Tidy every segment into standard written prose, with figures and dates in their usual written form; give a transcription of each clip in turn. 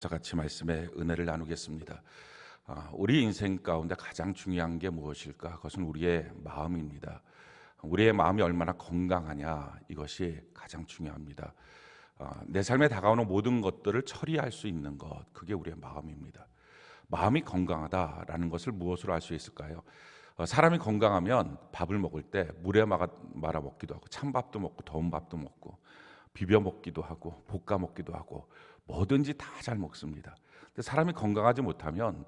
같이 말씀의 은혜를 나누겠습니다. 우리 인생 가운데 가장 중요한 게 무엇일까? 그것은 우리의 마음입니다. 우리의 마음이 얼마나 건강하냐, 이것이 가장 중요합니다. 내 삶에 다가오는 모든 것들을 처리할 수 있는 것, 그게 우리의 마음입니다. 마음이 건강하다라는 것을 무엇으로 알 수 있을까요? 사람이 건강하면 밥을 먹을 때 물에 말아 먹기도 하고, 찬밥도 먹고 더운 밥도 먹고, 비벼 먹기도 하고, 볶아 먹기도 하고, 뭐든지 다 잘 먹습니다. 근데 사람이 건강하지 못하면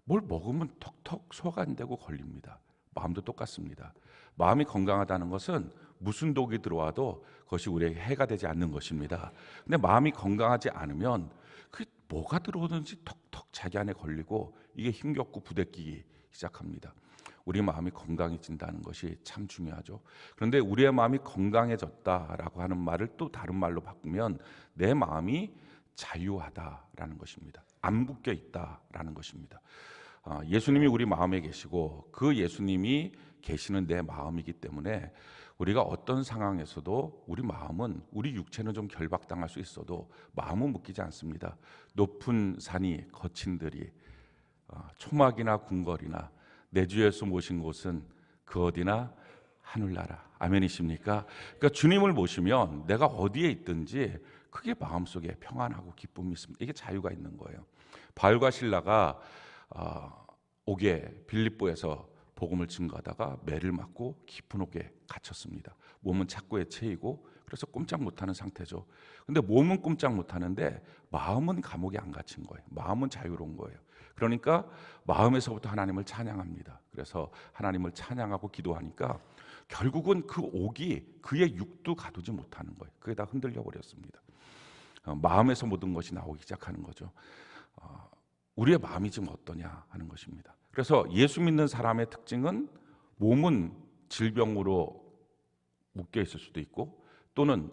뭘 먹으면 턱턱 소화가 안 되고 걸립니다. 마음도 똑같습니다. 마음이 건강하다는 것은 무슨 독이 들어와도 그것이 우리에게 해가 되지 않는 것입니다. 근데 마음이 건강하지 않으면 그 뭐가 들어오든지 턱턱 자기 안에 걸리고 이게 힘겹고 부대끼기 시작합니다. 우리 마음이 건강해진다는 것이 참 중요하죠. 그런데 우리의 마음이 건강해졌다라고 하는 말을 또 다른 말로 바꾸면 내 마음이 자유하다라는 것입니다. 안 묶여 있다라는 것입니다. 예수님이 우리 마음에 계시고 그 예수님이 계시는 내 마음이기 때문에 우리가 어떤 상황에서도 우리 마음은, 우리 육체는 좀 결박당할 수 있어도 마음은 묶이지 않습니다. 높은 산이 거친 들이 초막이나 궁궐이나 내 주 예수 모신 곳은 그 어디나 하늘나라. 아멘이십니까? 그러니까 주님을 모시면 내가 어디에 있든지 그게 마음속에 평안하고 기쁨이 있습니다. 이게 자유가 있는 거예요. 바울과 실라가 옥에 빌립보에서 복음을 증거하다가 매를 맞고 깊은 옥에 갇혔습니다. 몸은 착고에 채이고 그래서 꼼짝 못하는 상태죠. 근데 몸은 꼼짝 못하는데 마음은 감옥에 안 갇힌 거예요. 마음은 자유로운 거예요. 그러니까 마음에서부터 하나님을 찬양합니다. 그래서 하나님을 찬양하고 기도하니까 결국은 그 옥이 그의 육도 가두지 못하는 거예요. 그게 다 흔들려 버렸습니다. 마음에서 모든 것이 나오기 시작하는 거죠. 우리의 마음이 지금 어떠냐 하는 것입니다. 그래서 예수 믿는 사람의 특징은 몸은 질병으로 묶여 있을 수도 있고 또는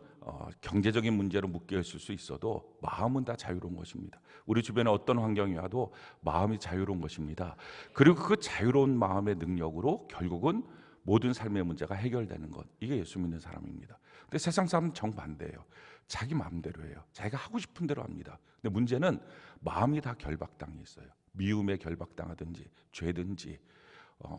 경제적인 문제로 묶여 있을 수 있어도 마음은 다 자유로운 것입니다. 우리 주변에 어떤 환경이 와도 마음이 자유로운 것입니다. 그리고 그 자유로운 마음의 능력으로 결국은 모든 삶의 문제가 해결되는 것, 이게 예수 믿는 사람입니다. 근데 세상 사람은 정반대예요. 자기 마음대로 해요. 자기가 하고 싶은 대로 합니다. 근데 문제는 마음이 다 결박당해 있어요. 미움에 결박당하든지 죄든지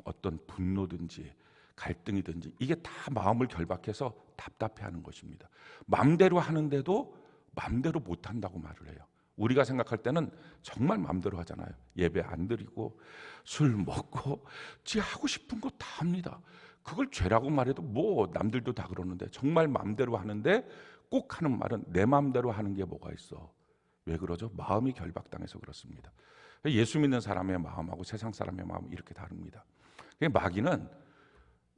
어떤 분노든지 갈등이든지 이게 다 마음을 결박해서 답답해하는 것입니다. 마음대로 하는데도 마음대로 못한다고 말을 해요. 우리가 생각할 때는 정말 마음대로 하잖아요. 예배 안 드리고 술 먹고 지 하고 싶은 거 다 합니다. 그걸 죄라고 말해도 뭐 남들도 다 그러는데 정말 마음대로 하는데 꼭 하는 말은 내 마음대로 하는 게 뭐가 있어. 왜 그러죠? 마음이 결박당해서 그렇습니다. 예수 믿는 사람의 마음하고 세상 사람의 마음은 이렇게 다릅니다. 마귀는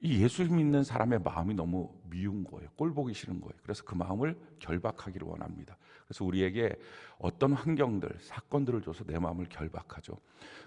이 예수 믿는 사람의 마음이 너무 미운 거예요. 꼴 보기 싫은 거예요. 그래서 그 마음을 결박하기를 원합니다. 그래서 우리에게 어떤 환경들, 사건들을 줘서 내 마음을 결박하죠.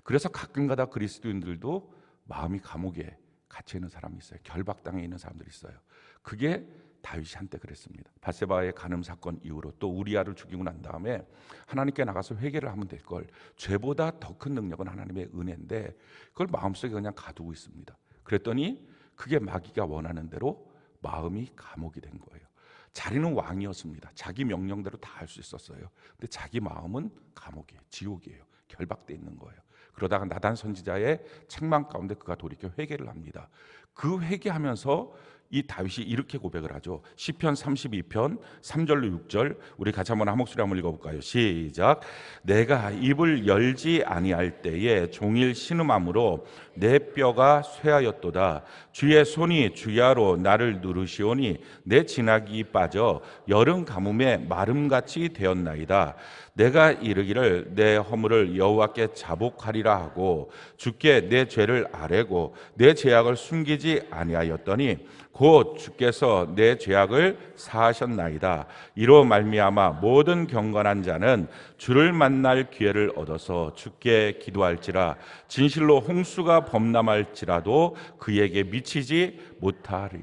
그래서 가끔가다 그리스도인들도 마음이 감옥에 갇혀 있는 사람이 있어요. 결박당해 있는 사람들이 있어요. 그게 다윗이 한때 그랬습니다. 밧세바의 간음 사건 이후로 또 우리아를 죽이고 난 다음에 하나님께 나가서 회개를 하면 될 걸, 죄보다 더 큰 능력은 하나님의 은혜인데 그걸 마음속에 그냥 가두고 있습니다. 그랬더니 그게 마귀가 원하는 대로 마음이 감옥이 된 거예요. 자리는 왕이었습니다. 자기 명령대로 다 할 수 있었어요. 근데 자기 마음은 감옥이에요. 지옥이에요. 결박돼 있는 거예요. 그러다가 나단 선지자의 책망 가운데 그가 돌이켜 회개를 합니다. 그 회개하면서 이 다윗이 이렇게 고백을 하죠. 시편 32편 3절로 6절 우리 같이 한번 한 목소리 한번 읽어볼까요? 시작. 내가 입을 열지 아니할 때에 종일 신음함으로 내 뼈가 쇠하였도다. 주의 손이 주야로 나를 누르시오니 내 진하기 빠져 여름 가뭄에 마름같이 되었나이다. 내가 이르기를 내 허물을 여호와께 자복하리라 하고 주께 내 죄를 아뢰고 내 죄악을 숨기지 아니하였더니 곧 주께서 내 죄악을 사하셨나이다. 이로 말미암아 모든 경건한 자는 주를 만날 기회를 얻어서 주께 기도할지라. 진실로 홍수가 범람할지라도 그에게 미치지 못하리.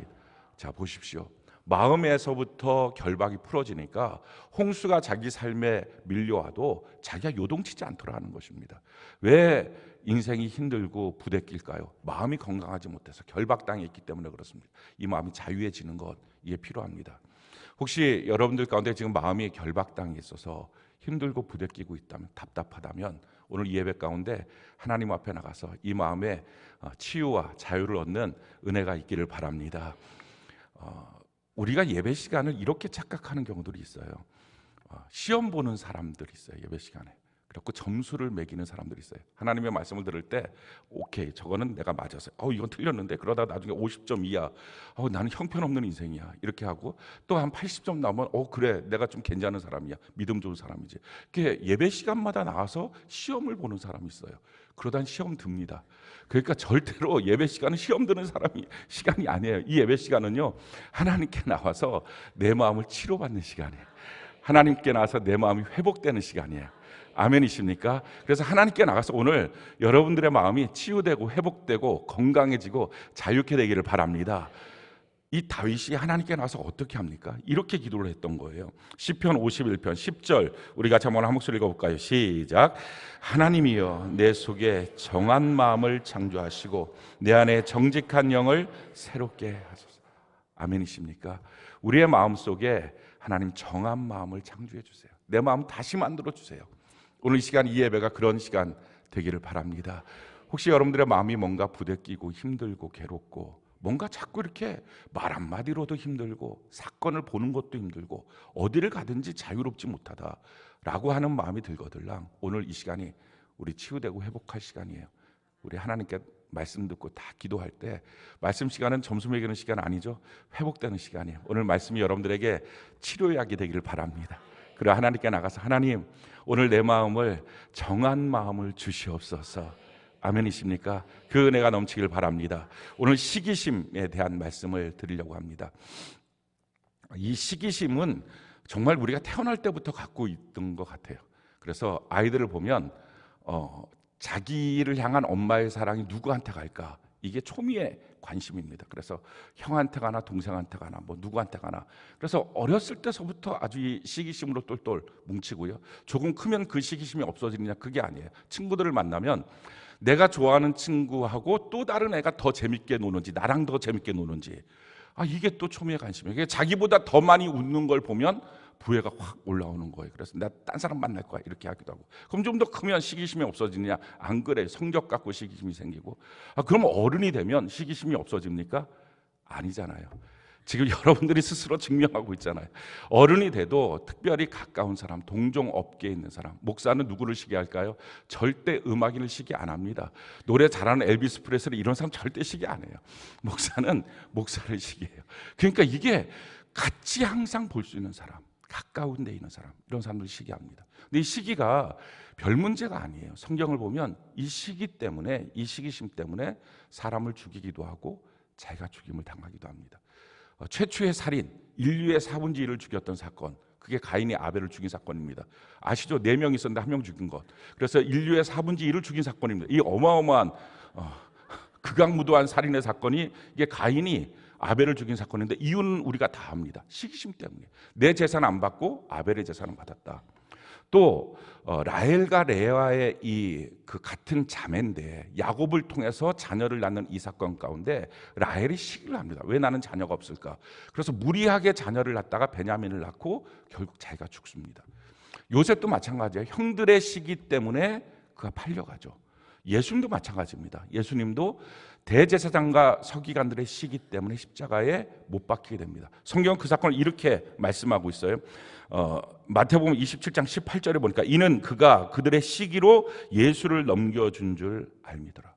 자, 보십시오. 마음에서부터 결박이 풀어지니까 홍수가 자기 삶에 밀려와도 자기가 요동치지 않도록 하는 것입니다. 왜 인생이 힘들고 부대낄까요? 마음이 건강하지 못해서 결박당해 있기 때문에 그렇습니다. 이 마음이 자유해지는 것, 이게 필요합니다. 혹시 여러분들 가운데 지금 마음이 결박당해 있어서 힘들고 부대끼고 있다면, 답답하다면 오늘 이 예배 가운데 하나님 앞에 나가서 이 마음에 치유와 자유를 얻는 은혜가 있기를 바랍니다. 우리가 예배 시간을 이렇게 착각하는 경우들이 있어요. 시험 보는 사람들이 있어요. 예배 시간에. 그래서 점수를 매기는 사람들이 있어요. 하나님의 말씀을 들을 때 오케이, 저거는 내가 맞았어요. 이건 틀렸는데, 그러다 나중에 50점 이하, 나는 형편없는 인생이야, 이렇게 하고 또 한 80점 나오면 그래, 내가 좀 괜찮은 사람이야, 믿음 좋은 사람이지. 이렇게 예배 시간마다 나와서 시험을 보는 사람이 있어요. 그러다 시험 듭니다. 그러니까 절대로 예배 시간은 시험 드는 시간이 아니에요. 이 예배 시간은요, 하나님께 나와서 내 마음을 치료받는 시간이에요. 하나님께 나와서 내 마음이 회복되는 시간이에요. 아멘이십니까? 그래서 하나님께 나가서 오늘 여러분들의 마음이 치유되고 회복되고 건강해지고 자유케 되기를 바랍니다. 이 다윗이 하나님께 나와서 어떻게 합니까? 이렇게 기도를 했던 거예요. 시편 51편 10절 우리 같이 한번 한 목소리 읽어볼까요? 시작. 하나님이여, 내 속에 정한 마음을 창조하시고 내 안에 정직한 영을 새롭게 하소서. 아멘이십니까? 우리의 마음 속에 하나님 정한 마음을 창조해 주세요. 내 마음 다시 만들어 주세요. 오늘 이 시간, 이 예배가 그런 시간 되기를 바랍니다. 혹시 여러분들의 마음이 뭔가 부대끼고 힘들고 괴롭고 뭔가 자꾸 이렇게 말 한마디로도 힘들고 사건을 보는 것도 힘들고 어디를 가든지 자유롭지 못하다라고 하는 마음이 들거들랑 오늘 이 시간이 우리 치유되고 회복할 시간이에요. 우리 하나님께 말씀 듣고 다 기도할 때, 말씀 시간은 점수 매기는 시간 아니죠. 회복되는 시간이에요. 오늘 말씀이 여러분들에게 치료약이 되기를 바랍니다. 그래 하나님께 나가서 하나님, 오늘 내 마음을 정한 마음을 주시옵소서. 아멘이십니까? 그 은혜가 넘치길 바랍니다. 오늘 시기심에 대한 말씀을 드리려고 합니다. 이 시기심은 정말 우리가 태어날 때부터 갖고 있던 것 같아요. 그래서 아이들을 보면 자기를 향한 엄마의 사랑이 누구한테 갈까? 이게 초미의 관심입니다. 그래서 형한테 가나 동생한테 가나 뭐 누구한테 가나. 그래서 어렸을 때서부터 아주 이 시기심으로 똘똘 뭉치고요. 조금 크면 그 시기심이 없어지느냐, 그게 아니에요. 친구들을 만나면 내가 좋아하는 친구하고 또 다른 애가 더 재밌게 노는지, 나랑 더 재밌게 노는지, 이게 또 초미의 관심이에요. 이게 자기보다 더 많이 웃는 걸 보면 부해가 확 올라오는 거예요. 그래서 나 딴 사람 만날 거야, 이렇게 하기도 하고. 그럼 좀 더 크면 시기심이 없어지느냐? 안 그래. 성적 갖고 시기심이 생기고. 그럼 어른이 되면 시기심이 없어집니까? 아니잖아요. 지금 여러분들이 스스로 증명하고 있잖아요. 어른이 돼도 특별히 가까운 사람, 동종 업계에 있는 사람, 목사는 누구를 시기할까요? 절대 음악인을 시기 안 합니다. 노래 잘하는 엘비스 프레슬리 이런 사람 절대 시기 안 해요. 목사는 목사를 시기해요. 그러니까 이게 같이 항상 볼 수 있는 사람, 가까운 데 있는 사람, 이런 사람들 시기합니다. 근데 이 시기가 별 문제가 아니에요. 성경을 보면 이 시기 때문에, 이 시기심 때문에 사람을 죽이기도 하고 자기가 죽임을 당하기도 합니다. 최초의 살인, 인류의 4분의 1을 죽였던 사건, 그게 가인이 아벨을 죽인 사건입니다. 아시죠? 4명 있었는데 1명 죽인 것. 그래서 인류의 4분의 1을 죽인 사건입니다. 이 어마어마한 극악무도한 살인의 사건이, 이게 가인이 아벨을 죽인 사건인데 이유는 우리가 다 압니다. 시기심 때문에. 내 재산 안 받고 아벨의 재산은 받았다. 또 라헬과 레아의 그 같은 자매인데 야곱을 통해서 자녀를 낳는 이 사건 가운데 라헬이 시기를 합니다. 왜 나는 자녀가 없을까? 그래서 무리하게 자녀를 낳다가 베냐민을 낳고 결국 자기가 죽습니다. 요셉도 마찬가지예요. 형들의 시기 때문에 그가 팔려가죠. 예수님도 마찬가지입니다. 예수님도 대제사장과 서기관들의 시기 때문에 십자가에 못 박히게 됩니다. 성경은 그 사건을 이렇게 말씀하고 있어요. 마태복음 27장 18절에 보니까 이는 그가 그들의 시기로 예수를 넘겨준 줄 알미더라.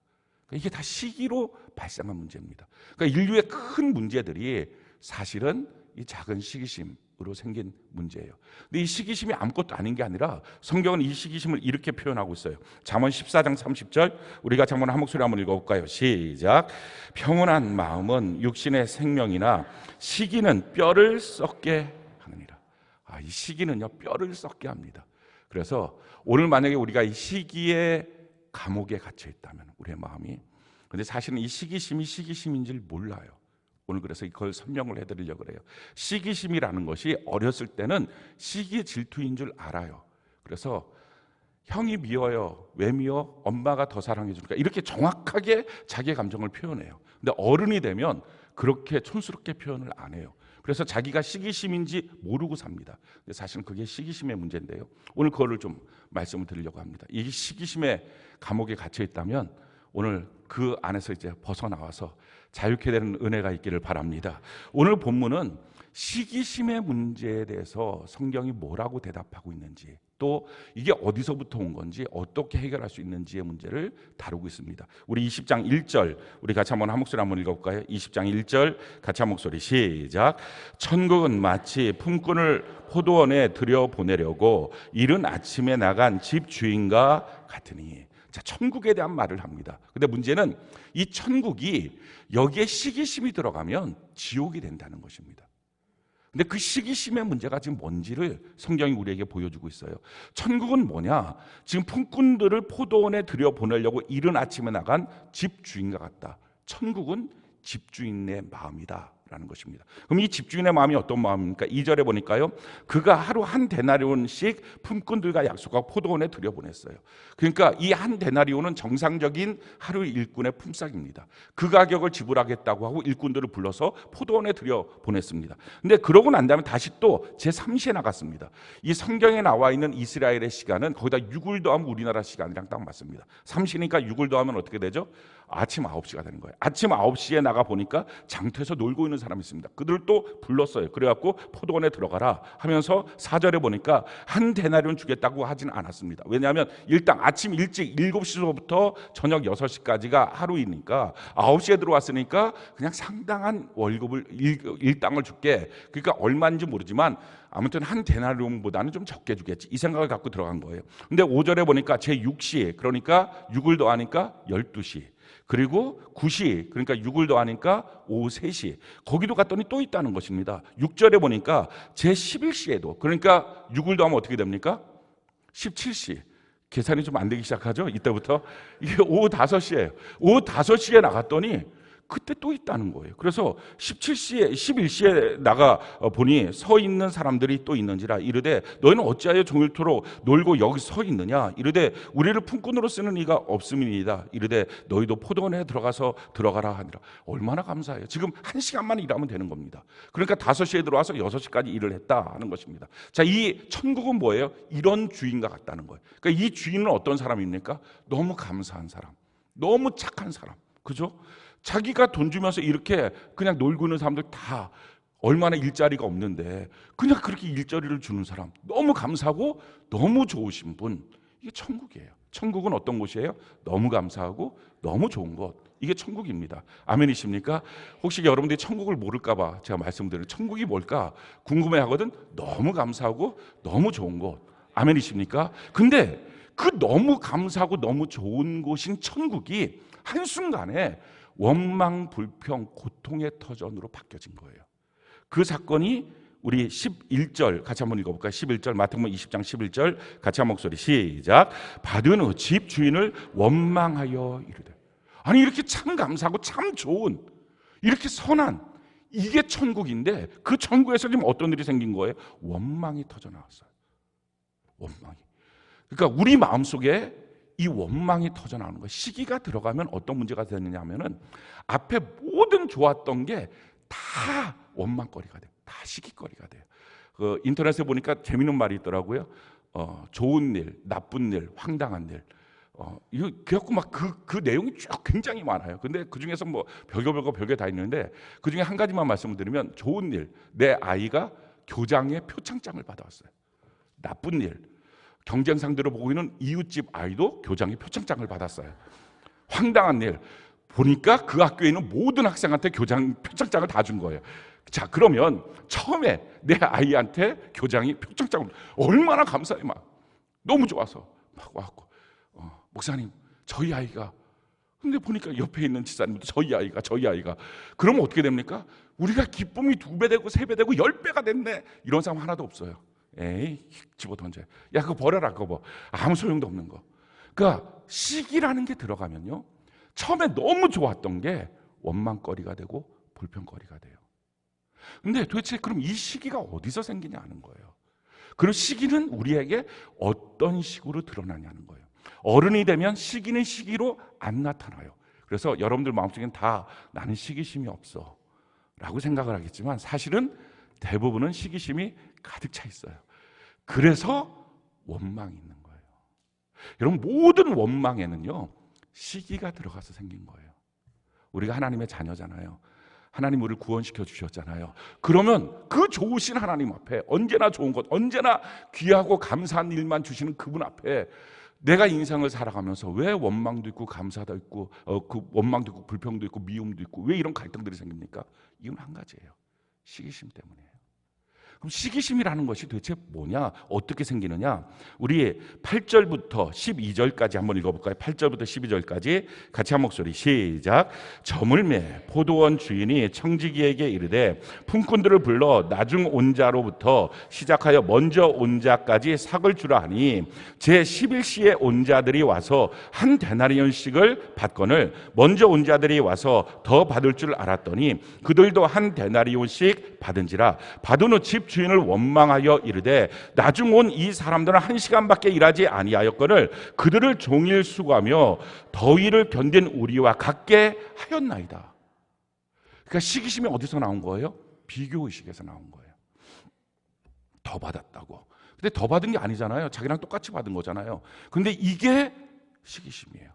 이게 다 시기로 발생한 문제입니다. 그러니까 인류의 큰 문제들이 사실은 이 작은 시기심으로 생긴 문제예요. 근데 이 시기심이 아무것도 아닌 게 아니라 성경은 이 시기심을 이렇게 표현하고 있어요. 잠언 14장 30절 우리가 잠언 한 목소리 한번 읽어볼까요? 시작. 평온한 마음은 육신의 생명이나 시기는 뼈를 썩게 하느니라. 이 시기는요, 뼈를 썩게 합니다. 그래서 오늘 만약에 우리가 이 시기의 감옥에 갇혀 있다면 우리의 마음이, 근데 사실은 이 시기심이 시기심인 줄 몰라요. 오늘 그래서 이걸 설명을 해드리려고 그래요. 시기심이라는 것이 어렸을 때는 시기 질투인 줄 알아요. 그래서 형이 미워요. 왜 미워? 엄마가 더 사랑해 주니까. 이렇게 정확하게 자기의 감정을 표현해요. 근데 어른이 되면 그렇게 촌스럽게 표현을 안 해요. 그래서 자기가 시기심인지 모르고 삽니다. 근데 사실은 그게 시기심의 문제인데요. 오늘 그거를 좀 말씀을 드리려고 합니다. 이 시기심의 감옥에 갇혀 있다면 오늘 그 안에서 이제 벗어나와서 자유케 되는 은혜가 있기를 바랍니다. 오늘 본문은 시기심의 문제에 대해서 성경이 뭐라고 대답하고 있는지, 또 이게 어디서부터 온 건지, 어떻게 해결할 수 있는지의 문제를 다루고 있습니다. 우리 20장 1절 우리 같이 한 목소리 한번 읽어볼까요? 20장 1절 같이 한 목소리 시작. 천국은 마치 품꾼을 포도원에 들여보내려고 이른 아침에 나간 집 주인과 같으니. 자, 천국에 대한 말을 합니다. 근데 문제는 이 천국이 여기에 시기심이 들어가면 지옥이 된다는 것입니다. 근데 그 시기심의 문제가 지금 뭔지를 성경이 우리에게 보여주고 있어요. 천국은 뭐냐? 지금 품꾼들을 포도원에 들여보내려고 이른 아침에 나간 집주인과 같다. 천국은 집주인의 마음이다 라는 것입니다. 그럼 이 집주인의 마음이 어떤 마음입니까? 2절에 보니까요, 그가 하루 한 데나리온씩 품꾼들과 약속하고 포도원에 들여보냈어요. 그러니까 이 한 데나리온은 정상적인 하루 일꾼의 품삯입니다. 그 가격을 지불하겠다고 하고 일꾼들을 불러서 포도원에 들여보냈습니다. 근데 그러고 난 다음에 다시 또 제3시에 나갔습니다. 이 성경에 나와 있는 이스라엘의 시간은 거기다 6을 더하면 우리나라 시간이랑 딱 맞습니다. 3시니까 6을 더하면 어떻게 되죠? 아침 9시가 되는 거예요. 아침 9시에 나가 보니까 장터에서 놀고 있는 사람이 있습니다. 그들을 또 불렀어요. 그래갖고 포도원에 들어가라 하면서 4절에 보니까 한 데나리온 주겠다고 하진 않았습니다. 왜냐하면 일단 아침 일찍 7시부터 저녁 6시까지가 하루이니까 9시에 들어왔으니까 그냥 상당한 월급을 일당을 줄게. 그러니까 얼마인지 모르지만 아무튼 한 데나리온보다는 좀 적게 주겠지, 이 생각을 갖고 들어간 거예요. 근데 5절에 보니까 제6시, 그러니까 6을 더하니까 12시, 그리고 9시, 그러니까 6을 더하니까 오후 3시, 거기도 갔더니 또 있다는 것입니다. 6절에 보니까 제11시에도, 그러니까 6을 더하면 어떻게 됩니까? 17시. 계산이 좀 안 되기 시작하죠, 이때부터. 이게 오후 5시예요. 오후 5시에 나갔더니 그때 또 있다는 거예요. 그래서 17시에 11시에 나가 보니 서 있는 사람들이 또 있는지라 이르되 너희는 어찌하여 종일토록 놀고 여기 서 있느냐. 이르되 우리를 품꾼으로 쓰는 이가 없음이니이다. 이르되 너희도 포도원에 들어가라 하니라. 얼마나 감사해요. 지금 1시간만 일하면 되는 겁니다. 그러니까 5시에 들어와서 6시까지 일을 했다 하는 것입니다. 자, 이 천국은 뭐예요? 이런 주인과 같다는 거예요. 그러니까 이 주인은 어떤 사람입니까? 너무 감사한 사람, 너무 착한 사람, 그죠? 자기가 돈 주면서 이렇게 그냥 놀고 있는 사람들 다 얼마나 일자리가 없는데 그냥 그렇게 일자리를 주는 사람, 너무 감사하고 너무 좋으신 분, 이게 천국이에요. 천국은 어떤 곳이에요? 너무 감사하고 너무 좋은 곳, 이게 천국입니다. 아멘이십니까? 혹시 여러분들이 천국을 모를까 봐 제가 말씀드리는, 천국이 뭘까 궁금해하거든. 너무 감사하고 너무 좋은 곳. 아멘이십니까? 근데 그 너무 감사하고 너무 좋은 곳인 천국이 한순간에 원망, 불평, 고통의 터전으로 바뀌어진 거예요. 그 사건이 우리 11절 같이 한번 읽어볼까요? 11절 마태복음 20장 11절 같이 한 목소리 시작. 받은 후 집 주인을 원망하여 이르되. 아니, 이렇게 참 감사하고 참 좋은, 이렇게 선한, 이게 천국인데 그 천국에서 지금 어떤 일이 생긴 거예요? 원망이 터져나왔어요. 원망이. 그러니까 우리 마음속에 이 원망이 터져나오는 거예요. 시기가 들어가면 어떤 문제가 되느냐 하면은 앞에 모든 좋았던 게 다 원망거리가 돼요. 다 시기거리가 돼요. 그 인터넷에 보니까 재밌는 말이 있더라고요. 좋은 일, 나쁜 일, 황당한 일. 이거 그래갖고 막 그 내용이 쭉 굉장히 많아요. 근데 그 중에서 뭐 별게 다 있는데 그 중에 한 가지만 말씀을 드리면, 좋은 일, 내 아이가 교장의 표창장을 받아왔어요. 나쁜 일, 경쟁 상대로 보고 있는 이웃집 아이도 교장의 표창장을 받았어요. 황당한 일, 보니까 그 학교에 있는 모든 학생한테 교장 표창장을 다 준 거예요. 자, 그러면 처음에 내 아이한테 교장이 표창장을, 얼마나 감사해. 막 너무 좋아서 막 와갖고 목사님, 저희 아이가, 근데 보니까 옆에 있는 집사님도 저희 아이가 그러면 어떻게 됩니까? 우리가 기쁨이 2배 되고 3배 되고 10배가 됐네, 이런 사람 하나도 없어요. 에이, 집어 던져요. 야, 그거 버려라, 그거 아무 소용도 없는 거. 그러니까 시기라는 게 들어가면요, 처음에 너무 좋았던 게 원망거리가 되고 불평거리가 돼요. 근데 도대체 그럼 이 시기가 어디서 생기냐 하는 거예요. 그리고 시기는 우리에게 어떤 식으로 드러나냐는 거예요. 어른이 되면 시기는 시기로 안 나타나요. 그래서 여러분들 마음속엔 다 나는 시기심이 없어 라고 생각을 하겠지만, 사실은 대부분은 시기심이 가득 차 있어요. 그래서 원망이 있는 거예요. 여러분, 모든 원망에는요 시기가 들어가서 생긴 거예요. 우리가 하나님의 자녀잖아요. 하나님 우리를 구원시켜 주셨잖아요. 그러면 그 좋으신 하나님 앞에, 언제나 좋은 것, 언제나 귀하고 감사한 일만 주시는 그분 앞에 내가 인생을 살아가면서 왜 원망도 있고 감사도 있고 그 원망도 있고 불평도 있고 미움도 있고 왜 이런 갈등들이 생깁니까? 이건 한 가지예요. 시기심 때문이에요. 그럼 시기심이라는 것이 도대체 뭐냐? 어떻게 생기느냐? 우리 8절부터 12절까지 한번 읽어볼까요? 8절부터 12절까지 같이 한 목소리 시작. 저물매 포도원 주인이 청지기에게 이르되 품꾼들을 불러 나중 온 자로부터 시작하여 먼저 온 자까지 삭을 주라 하니 제 11시에 온 자들이 와서 한 데나리온씩을 받거늘 먼저 온 자들이 와서 더 받을 줄 알았더니 그들도 한 데나리온씩 받은지라. 받은 후 집 주인을 원망하여 이르되 나중 온 이 사람들은 1시간밖에 일하지 아니하였거늘 그들을 종일 수고하며 더위를 견딘 우리와 같게 하였나이다. 그러니까 시기심이 어디서 나온 거예요? 비교의식에서 나온 거예요. 더 받았다고. 근데 더 받은 게 아니잖아요. 자기랑 똑같이 받은 거잖아요. 근데 이게 시기심이에요.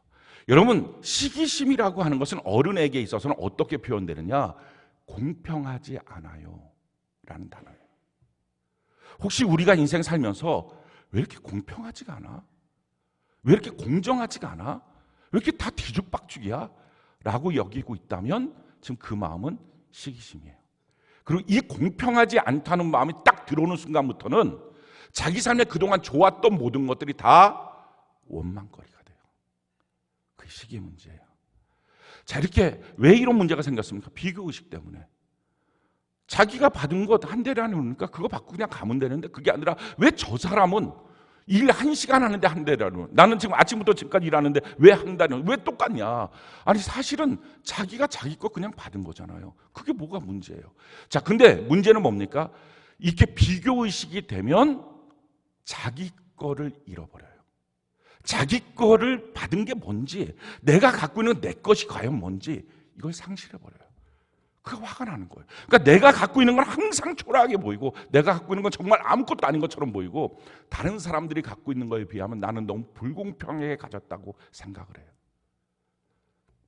여러분, 시기심이라고 하는 것은 어른에게 있어서는 어떻게 표현되느냐? 공평하지 않아요 라는 단어예요. 혹시 우리가 인생 살면서 왜 이렇게 공평하지가 않아? 왜 이렇게 공정하지가 않아? 왜 이렇게 다 뒤죽박죽이야? 라고 여기고 있다면 지금 그 마음은 시기심이에요. 그리고 이 공평하지 않다는 마음이 딱 들어오는 순간부터는 자기 삶에 그동안 좋았던 모든 것들이 다 원망거리가 돼요. 그게 시기의 문제예요. 자, 이렇게 왜 이런 문제가 생겼습니까? 비교의식 때문에. 자기가 받은 것 한 대라니까 그거 받고 그냥 가면 되는데 그게 아니라 왜 저 사람은 일 1시간 하는데 한 대라니, 나는 지금 아침부터 지금까지 일하는데 왜 한 달이냐, 왜 똑같냐? 아니 사실은 자기가 자기 거 그냥 받은 거잖아요. 그게 뭐가 문제예요? 자, 근데 문제는 뭡니까? 이렇게 비교의식이 되면 자기 거를 잃어버려요. 자기 거를 받은 게 뭔지, 내가 갖고 있는 내 것이 과연 뭔지 이걸 상실해버려요. 그게 화가 나는 거예요. 그러니까 내가 갖고 있는 건 항상 초라하게 보이고 내가 갖고 있는 건 정말 아무것도 아닌 것처럼 보이고 다른 사람들이 갖고 있는 거에 비하면 나는 너무 불공평하게 가졌다고 생각을 해요.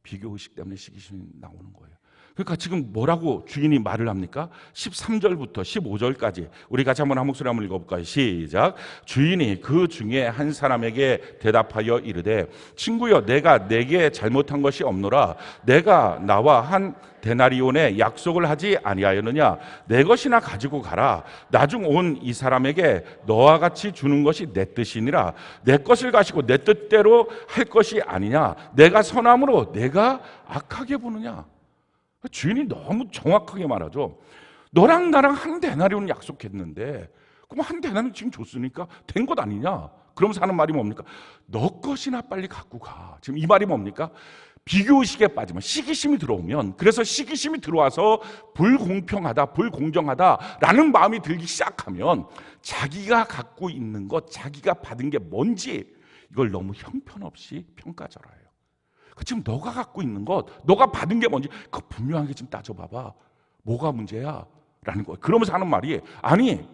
비교의식 때문에 시기심이 나오는 거예요. 그러니까 지금 뭐라고 주인이 말을 합니까? 13절부터 15절까지 우리 같이 한번 한 목소리 한번 읽어볼까요? 시작. 주인이 그 중에 한 사람에게 대답하여 이르되 친구여 내가 내게 잘못한 것이 없노라. 내가 나와 한 데나리온의 약속을 하지 아니하였느냐? 내 것이나 가지고 가라. 나중 온 이 사람에게 너와 같이 주는 것이 내 뜻이니라. 내 것을 가지고 내 뜻대로 할 것이 아니냐? 내가 선함으로 내가 악하게 보느냐? 주인이 너무 정확하게 말하죠. 너랑 나랑 한 데나리온 약속했는데 그럼 한 데나리온 지금 줬으니까 된 것 아니냐? 그러면서 하는 말이 뭡니까? 너 것이나 빨리 갖고 가. 지금 이 말이 뭡니까? 비교의식에 빠지면, 시기심이 들어오면, 그래서 시기심이 들어와서 불공평하다, 불공정하다라는 마음이 들기 시작하면 자기가 갖고 있는 것, 자기가 받은 게 뭔지 이걸 너무 형편없이 평가절하해요. 지금 너가 갖고 있는 것, 너가 받은 게 뭔지 그거 분명하게 좀 따져봐봐. 뭐가 문제야? 라는 거예요. 그러면서 하는 말이, 아니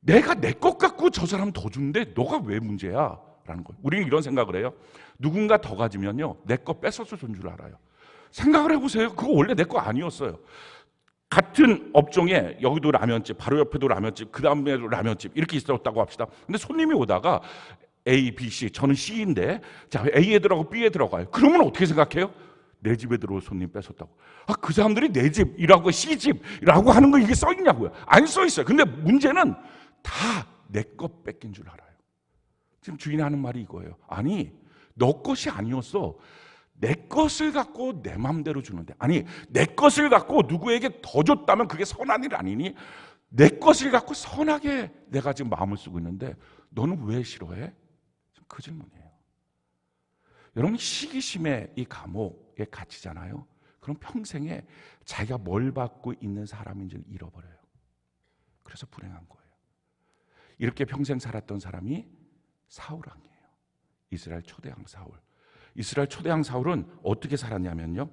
내가 내 것 갖고 저 사람 더 주는데 너가 왜 문제야? 라는 거예요. 우리는 이런 생각을 해요. 누군가 더 가지면요 내 거 뺏어서 준 줄 알아요. 생각을 해보세요. 그거 원래 내 거 아니었어요. 같은 업종에 여기도 라면집, 바로 옆에도 라면집, 그 다음에도 라면집 이렇게 있었다고 합시다. 근데 손님이 오다가 A, B, C, 저는 C인데 자 A에 들어가고 B에 들어가요. 그러면 어떻게 생각해요? 내 집에 들어올 손님 뺏었다고. 그 사람들이 내 집이라고 C집이라고 하는 거 이게 써있냐고요. 안 써있어요. 근데 문제는 다 내 거 뺏긴 줄 알아요. 지금 주인이 하는 말이 이거예요. 아니 너 것이 아니었어. 내 것을 갖고 내 마음대로 주는데, 아니 내 것을 갖고 누구에게 더 줬다면 그게 선한 일 아니니? 내 것을 갖고 선하게 내가 지금 마음을 쓰고 있는데 너는 왜 싫어해? 그 질문이에요. 여러분, 시기심의 이 감옥에 갇히잖아요. 그럼 평생에 자기가 뭘 받고 있는 사람인지를 잃어버려요. 그래서 불행한 거예요. 이렇게 평생 살았던 사람이 사울 왕이에요. 이스라엘 초대왕 사울. 이스라엘 초대왕 사울은 어떻게 살았냐면요,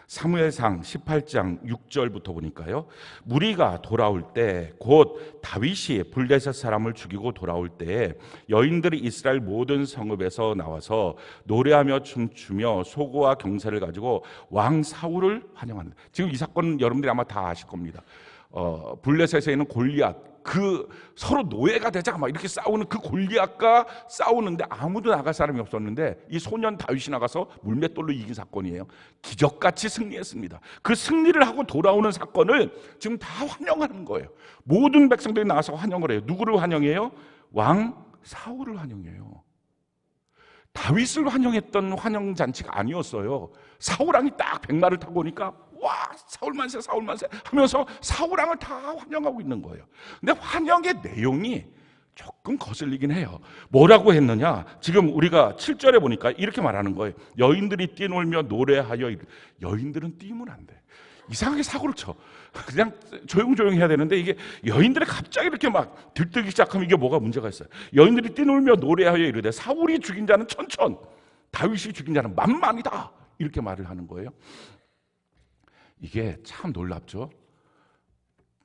사무엘상 18장 6절부터 보니까요. 무리가 돌아올 때 곧 다윗이 블레셋 사람을 죽이고 돌아올 때에 여인들이 이스라엘 모든 성읍에서 나와서 노래하며 춤추며 소고와 경사를 가지고 왕 사울을 환영한다. 지금 이 사건은 여러분들이 아마 다 아실 겁니다. 블레셋에 있는 골리앗, 그 서로 노예가 되자 막 이렇게 싸우는 그 골리앗과 싸우는데 아무도 나갈 사람이 없었는데 이 소년 다윗이 나가서 물맷돌로 이긴 사건이에요. 기적같이 승리했습니다. 그 승리를 하고 돌아오는 사건을 지금 다 환영하는 거예요. 모든 백성들이 나와서 환영을 해요. 누구를 환영해요? 왕 사울을 환영해요. 다윗을 환영했던 환영 잔치가 아니었어요. 사울왕이 딱 백마를 타고 오니까 와, 사울 만세 사울 만세 하면서 사울왕을 다 환영하고 있는 거예요. 근데 환영의 내용이 조금 거슬리긴 해요. 뭐라고 했느냐? 지금 우리가 7절에 보니까 이렇게 말하는 거예요. 여인들이 뛰놀며 노래하여. 여인들은 뛰면 안 돼. 이상하게 사고를 쳐. 그냥 조용조용 해야 되는데 이게 여인들이 갑자기 이렇게 막 들뜨기 시작하면 이게 뭐가 문제가 있어요. 여인들이 뛰놀며 노래하여 이르되 사울이 죽인 자는 천천, 다윗이 죽인 자는 만만이다. 이렇게 말을 하는 거예요. 이게 참 놀랍죠.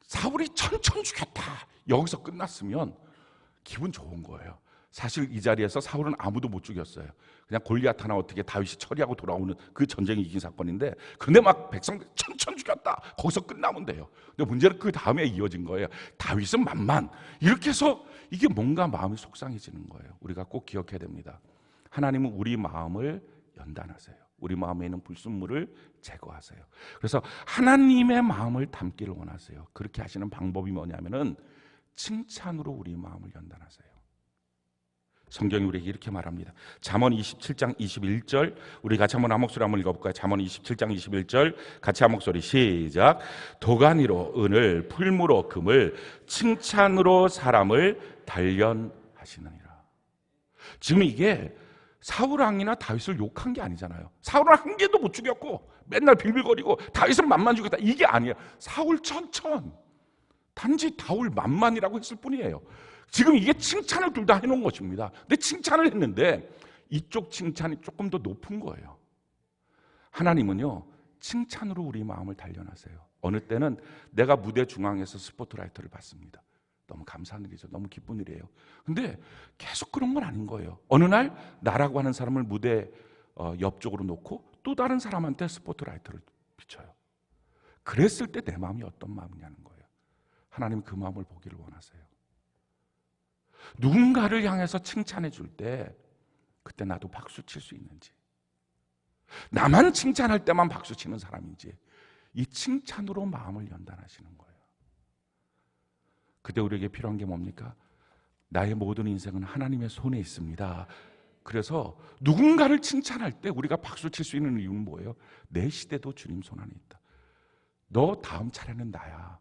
사울이 천천 죽였다. 여기서 끝났으면 기분 좋은 거예요. 사실 이 자리에서 사울은 아무도 못 죽였어요. 그냥 골리앗 하나 어떻게 다윗이 처리하고 돌아오는 그 전쟁이 이긴 사건인데, 근데 막 백성들 천천 죽였다. 거기서 끝나면 돼요. 근데 문제는 그 다음에 이어진 거예요. 다윗은 만만. 이렇게 해서 이게 뭔가 마음이 속상해지는 거예요. 우리가 꼭 기억해야 됩니다. 하나님은 우리 마음을 연단하세요. 우리 마음에 있는 불순물을 제거하세요. 그래서 하나님의 마음을 담기를 원하세요. 그렇게 하시는 방법이 뭐냐면은 칭찬으로 우리 마음을 연단하세요. 성경이 우리에게 이렇게 말합니다. 잠언 27장 21절, 우리 같이 한번 한 목소리 한번 읽어볼까요? 잠언 27장 21절 같이 한 목소리 시작. 도가니로 은을, 풀무로 금을, 칭찬으로 사람을 단련하시느니라. 지금 이게 사울왕이나 다윗을 욕한 게 아니잖아요. 사울은 한 개도 못 죽였고 맨날 빌빌거리고 다윗은 만만 죽였다. 이게 아니에요. 사울 천천, 단지 다울 만만이라고 했을 뿐이에요. 지금 이게 칭찬을 둘 다 해놓은 것입니다. 근데 칭찬을 했는데 이쪽 칭찬이 조금 더 높은 거예요. 하나님은요, 칭찬으로 우리 마음을 단련하세요. 어느 때는 내가 무대 중앙에서 스포트라이트를 받습니다. 너무 감사한 일이죠. 너무 기쁜 일이에요. 근데 계속 그런 건 아닌 거예요. 어느 날 나라고 하는 사람을 무대 옆쪽으로 놓고 또 다른 사람한테 스포트라이트를 비춰요. 그랬을 때 내 마음이 어떤 마음이냐는 거예요. 하나님 그 마음을 보기를 원하세요. 누군가를 향해서 칭찬해 줄 때 그때 나도 박수 칠 수 있는지, 나만 칭찬할 때만 박수 치는 사람인지, 이 칭찬으로 마음을 연단하시는 거예요. 그때 우리에게 필요한 게 뭡니까? 나의 모든 인생은 하나님의 손에 있습니다. 그래서 누군가를 칭찬할 때 우리가 박수 칠 수 있는 이유는 뭐예요? 내 시대도 주님 손 안에 있다. 너 다음 차례는 나야.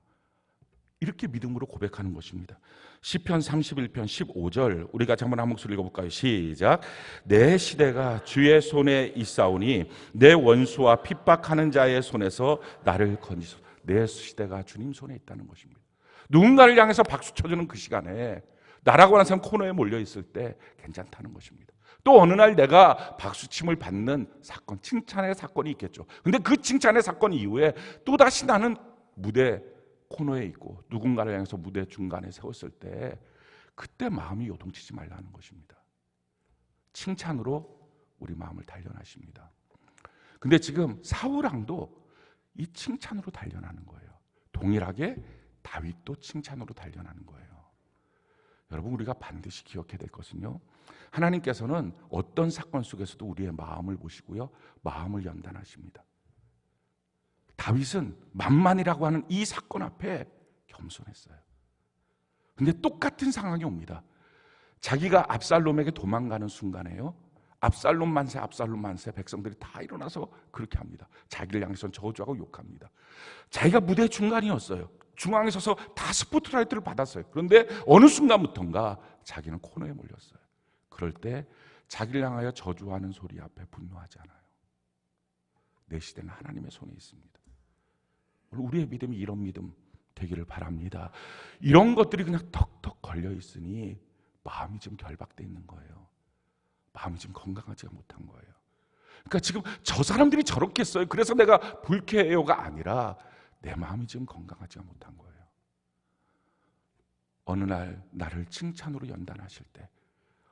이렇게 믿음으로 고백하는 것입니다. 시편 31편 15절 우리 같이 한번 한 목소리 읽어볼까요? 시작. 내 시대가 주의 손에 있사오니 내 원수와 핍박하는 자의 손에서 나를 건지소서. 내 시대가 주님 손에 있다는 것입니다. 누군가를 향해서 박수 쳐주는 그 시간에 나라고 하는 사람 코너에 몰려있을 때 괜찮다는 것입니다. 또 어느 날 내가 박수침을 받는 사건, 칭찬의 사건이 있겠죠. 근데 그 칭찬의 사건 이후에 또다시 나는 무대 코너에 있고 누군가를 향해서 무대 중간에 세웠을 때 그때 마음이 요동치지 말라는 것입니다. 칭찬으로 우리 마음을 단련하십니다. 근데 지금 사울왕도 이 칭찬으로 단련하는 거예요. 동일하게 다윗도 칭찬으로 단련하는 거예요. 여러분, 우리가 반드시 기억해야 될 것은요, 하나님께서는 어떤 사건 속에서도 우리의 마음을 보시고요, 마음을 연단하십니다. 다윗은 만만이라고 하는 이 사건 앞에 겸손했어요. 근데 똑같은 상황이 옵니다. 자기가 압살롬에게 도망가는 순간에요, 압살롬 만세, 압살롬 만세, 백성들이 다 일어나서 그렇게 합니다. 자기를 향해서 저주하고 욕합니다. 자기가 무대 중간이었어요. 중앙에 서서 다 스포트라이트를 받았어요. 그런데 어느 순간부터인가 자기는 코너에 몰렸어요. 그럴 때 자기를 향하여 저주하는 소리 앞에 분노하지 않아요. 내 시대는 하나님의 손에 있습니다. 우리의 믿음이 이런 믿음 되기를 바랍니다. 이런 것들이 그냥 턱턱 걸려 있으니 마음이 지금 결박되어 있는 거예요. 마음이 지금 건강하지가 못한 거예요. 그러니까 지금 저 사람들이 저렇게 써요, 그래서 내가 불쾌해요가 아니라 내 마음이 지금 건강하지가 못한 거예요. 어느 날 나를 칭찬으로 연단하실 때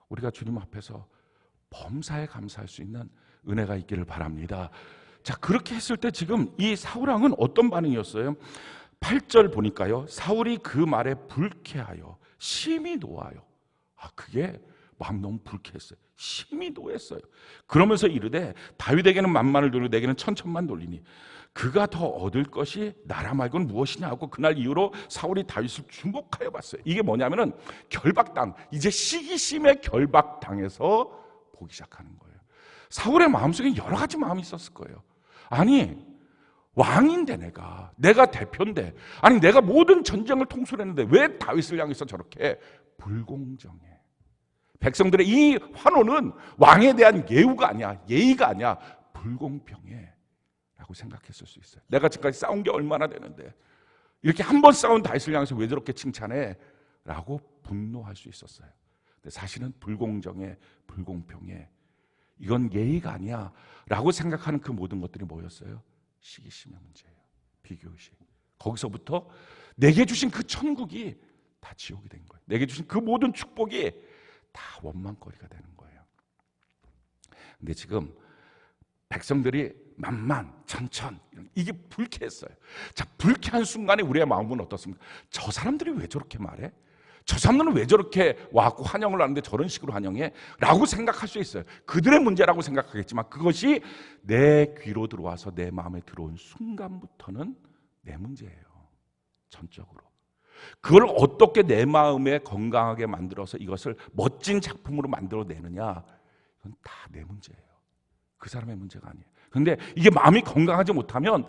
우리가 주님 앞에서 범사에 감사할 수 있는 은혜가 있기를 바랍니다. 자, 그렇게 했을 때 지금 이 사울왕은 어떤 반응이었어요? 8절 보니까요, 사울이 그 말에 불쾌하여 심히 노하여, 그게 마음 너무 불쾌했어요. 심히 노했어요. 그러면서 이르되 다윗에게는 만만을 돌리고 내게는 천천만 돌리니 그가 더 얻을 것이 나라 말고는 무엇이냐 하고 그날 이후로 사울이 다윗을 주목하여 봤어요. 이게 뭐냐면은 결박당, 이제 시기심에 결박당해서 보기 시작하는 거예요. 사울의 마음속에 여러 가지 마음이 있었을 거예요. 아니, 왕인데 내가 대표인데, 아니 내가 모든 전쟁을 통솔했는데 왜 다윗을 향해서 저렇게 불공정해? 백성들의 이 환호는 왕에 대한 예우가 아니야, 예의가 아니야, 불공평해 라고 생각했을 수 있어요. 내가 지금까지 싸운 게 얼마나 되는데 이렇게 한 번 싸운 다윗을 향해서 왜 저렇게 칭찬해? 라고 분노할 수 있었어요. 근데 사실은 불공정해, 불공평해, 이건 예의가 아니야 라고 생각하는 그 모든 것들이 뭐였어요? 시기심의 문제예요. 비교의식. 거기서부터 내게 주신 그 천국이 다 지옥이 된 거예요. 내게 주신 그 모든 축복이 다 원망거리가 되는 거예요. 근데 지금 백성들이 만만, 천천, 이게 불쾌했어요. 자, 불쾌한 순간에 우리의 마음은 어떻습니까? 저 사람들이 왜 저렇게 말해? 저 사람들은 왜 저렇게 와갖고 환영을 하는데 저런 식으로 환영해? 라고 생각할 수 있어요. 그들의 문제라고 생각하겠지만 그것이 내 귀로 들어와서 내 마음에 들어온 순간부터는 내 문제예요. 전적으로. 그걸 어떻게 내 마음에 건강하게 만들어서 이것을 멋진 작품으로 만들어내느냐, 이건 다 내 문제예요. 그 사람의 문제가 아니에요. 그런데 이게 마음이 건강하지 못하면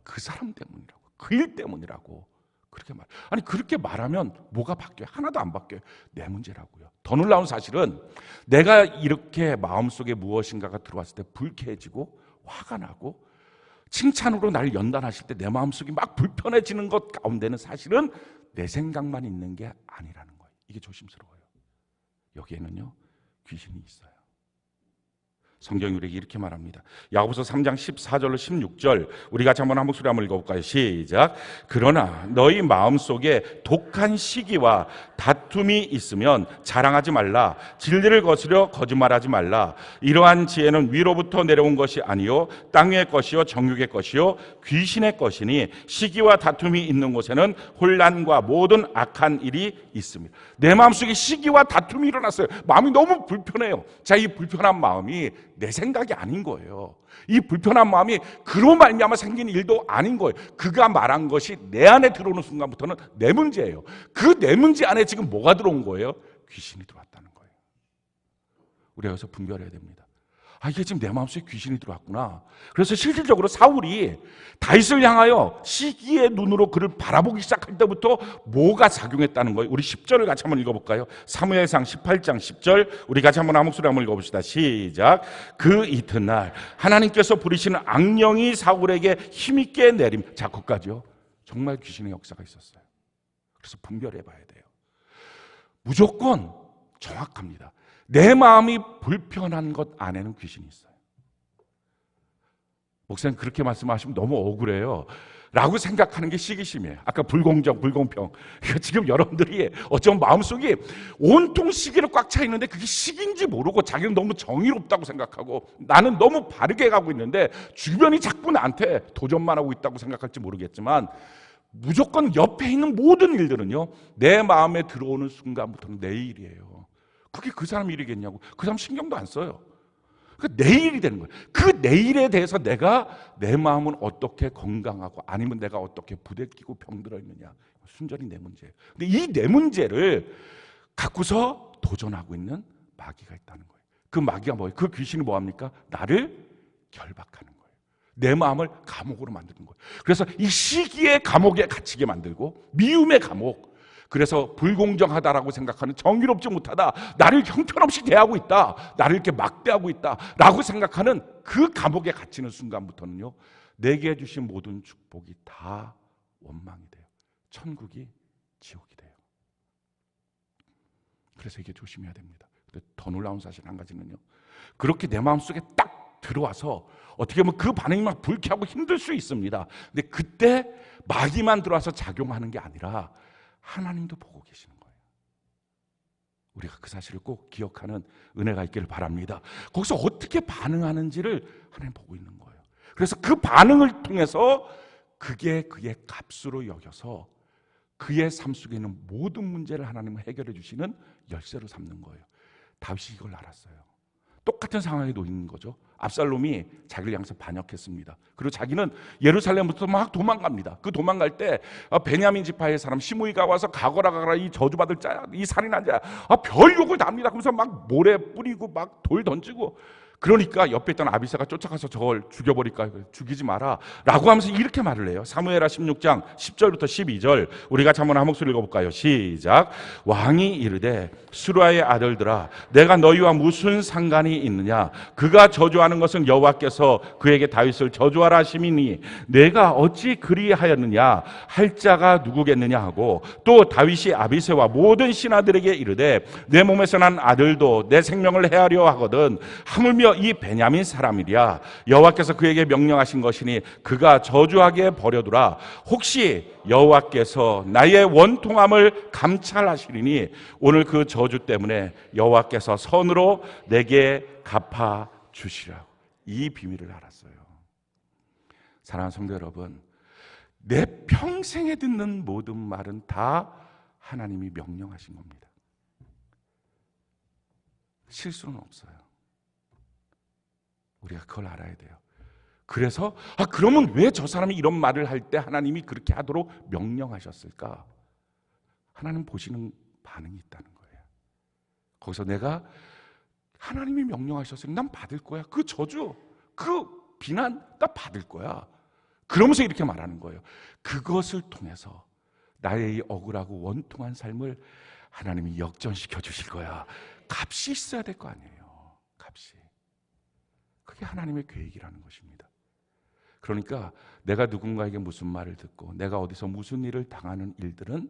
그 사람 때문이라고, 그 일 때문이라고 그렇게 말. 아니 그렇게 말하면 뭐가 바뀌어요? 하나도 안 바뀌어요. 내 문제라고요. 더 놀라운 사실은 내가 이렇게 마음속에 무엇인가가 들어왔을 때 불쾌해지고 화가 나고 칭찬으로 나를 연단하실 때 내 마음속이 막 불편해지는 것 가운데는 사실은 내 생각만 있는 게 아니라는 거예요. 이게 조심스러워요. 여기에는요, 귀신이 있어요. 성경이 우리에게 이렇게 말합니다. 야고보서 3장 14절로 16절 우리 같이 한번 한 목소리 한번 읽어볼까요? 시작. 그러나 너희 마음속에 독한 시기와 다툼이 있으면 자랑하지 말라. 진리를 거스려 거짓말하지 말라. 이러한 지혜는 위로부터 내려온 것이 아니요 땅의 것이요 정욕의 것이요 귀신의 것이니 시기와 다툼이 있는 곳에는 혼란과 모든 악한 일이 있습니다. 내 마음속에 시기와 다툼이 일어났어요. 마음이 너무 불편해요. 자, 이 불편한 마음이 내 생각이 아닌 거예요. 이 불편한 마음이 그로 말미암아 생긴 일도 아닌 거예요. 그가 말한 것이 내 안에 들어오는 순간부터는 내 문제예요. 그 내 문제 안에 지금 뭐가 들어온 거예요? 귀신이 들어왔다는 거예요. 우리가 여기서 분별해야 됩니다. 이게 지금 내 마음속에 귀신이 들어왔구나. 그래서 실질적으로 사울이 다윗을 향하여 시기의 눈으로 그를 바라보기 시작할 때부터 뭐가 작용했다는 거예요? 우리 10절을 같이 한번 읽어볼까요? 사무엘상 18장 10절 우리 같이 한번 한 목소리 한번 읽어봅시다. 시작. 그 이튿날 하나님께서 부리시는 악령이 사울에게 힘있게 내림. 자, 거기까지요. 정말 귀신의 역사가 있었어요. 그래서 분별해 봐야 돼요. 무조건 정확합니다. 내 마음이 불편한 것 안에는 귀신이 있어요. 목사님 그렇게 말씀하시면 너무 억울해요 라고 생각하는 게 시기심이에요. 아까 불공정, 불공평. 지금 여러분들이 어쩌면 마음속이 온통 시기로 꽉 차 있는데 그게 시기인지 모르고 자기는 너무 정의롭다고 생각하고 나는 너무 바르게 가고 있는데 주변이 자꾸 나한테 도전만 하고 있다고 생각할지 모르겠지만 무조건 옆에 있는 모든 일들은요, 내 마음에 들어오는 순간부터는 내 일이에요. 그게 그 사람 일이겠냐고. 그 사람 신경도 안 써요. 내 일이 되는 거예요. 그 내일에 대해서 내가 내 마음은 어떻게 건강하고 아니면 내가 어떻게 부대끼고 병들어 있느냐. 순전히 내 문제예요. 근데 이 내 문제를 갖고서 도전하고 있는 마귀가 있다는 거예요. 그 마귀가 뭐예요? 그 귀신이 뭐합니까? 나를 결박하는 거예요. 내 마음을 감옥으로 만드는 거예요. 그래서 이 시기의 감옥에 갇히게 만들고 미움의 감옥, 그래서 불공정하다라고 생각하는, 정의롭지 못하다, 나를 형편없이 대하고 있다, 나를 이렇게 막대하고 있다 라고 생각하는 그 감옥에 갇히는 순간부터는요, 내게 주신 모든 축복이 다 원망이 돼요. 천국이 지옥이 돼요. 그래서 이게 조심해야 됩니다. 근데 더 놀라운 사실 한 가지는요, 그렇게 내 마음속에 딱 들어와서 어떻게 보면 그 반응이 막 불쾌하고 힘들 수 있습니다. 근데 그때 마귀만 들어와서 작용하는 게 아니라 하나님도 보고 계시는 거예요. 우리가 그 사실을 꼭 기억하는 은혜가 있기를 바랍니다. 거기서 어떻게 반응하는지를 하나님 보고 있는 거예요. 그래서 그 반응을 통해서 그게 그의 값으로 여겨서 그의 삶 속에 있는 모든 문제를 하나님은 해결해 주시는 열쇠로 삼는 거예요. 다윗이 이걸 알았어요. 똑같은 상황에 놓인 거죠. 압살롬이 자기를 향해서 반역했습니다. 그리고 자기는 예루살렘부터 막 도망갑니다. 그 도망갈 때 베냐민 지파의 사람 시므이가 와서 가거라 이 저주받을 자야, 이 살인한 자야, 별 욕을 답니다. 그러면서 막 모래 뿌리고 막 돌 던지고, 그러니까 옆에 있던 아비새가 쫓아가서 저걸 죽여버릴까, 죽이지 마라 라고 하면서 이렇게 말을 해요. 사무엘하 16장 10절부터 12절 우리 같이 한번 한 목소리 읽어볼까요? 시작. 왕이 이르되 수라의 아들들아, 내가 너희와 무슨 상관이 있느냐? 그가 저주하는 것은 여호와께서 그에게 다윗을 저주하라 하심이니 내가 어찌 그리하였느냐? 할 자가 누구겠느냐 하고, 또 다윗이 아비새와 모든 신하들에게 이르되 내 몸에서 난 아들도 내 생명을 해하려 하거든 하물며 이 베냐민 사람이랴. 여호와께서 그에게 명령하신 것이니 그가 저주하게 버려두라. 혹시 여호와께서 나의 원통함을 감찰하시리니 오늘 그 저주 때문에 여호와께서 선으로 내게 갚아 주시라고. 이 비밀을 알았어요. 사랑하는 성도 여러분, 내 평생에 듣는 모든 말은 다 하나님이 명령하신 겁니다. 실수는 없어요. 우리가 그걸 알아야 돼요. 그래서 그러면 왜 저 사람이 이런 말을 할 때 하나님이 그렇게 하도록 명령하셨을까? 하나님 보시는 반응이 있다는 거예요. 거기서 내가 하나님이 명령하셨으니 난 받을 거야. 그 저주, 그 비난 나 받을 거야. 그러면서 이렇게 말하는 거예요. 그것을 통해서 나의 이 억울하고 원통한 삶을 하나님이 역전시켜 주실 거야. 값이 있어야 될 거 아니에요. 값이. 그게 하나님의 계획이라는 것입니다. 그러니까 내가 누군가에게 무슨 말을 듣고 내가 어디서 무슨 일을 당하는 일들은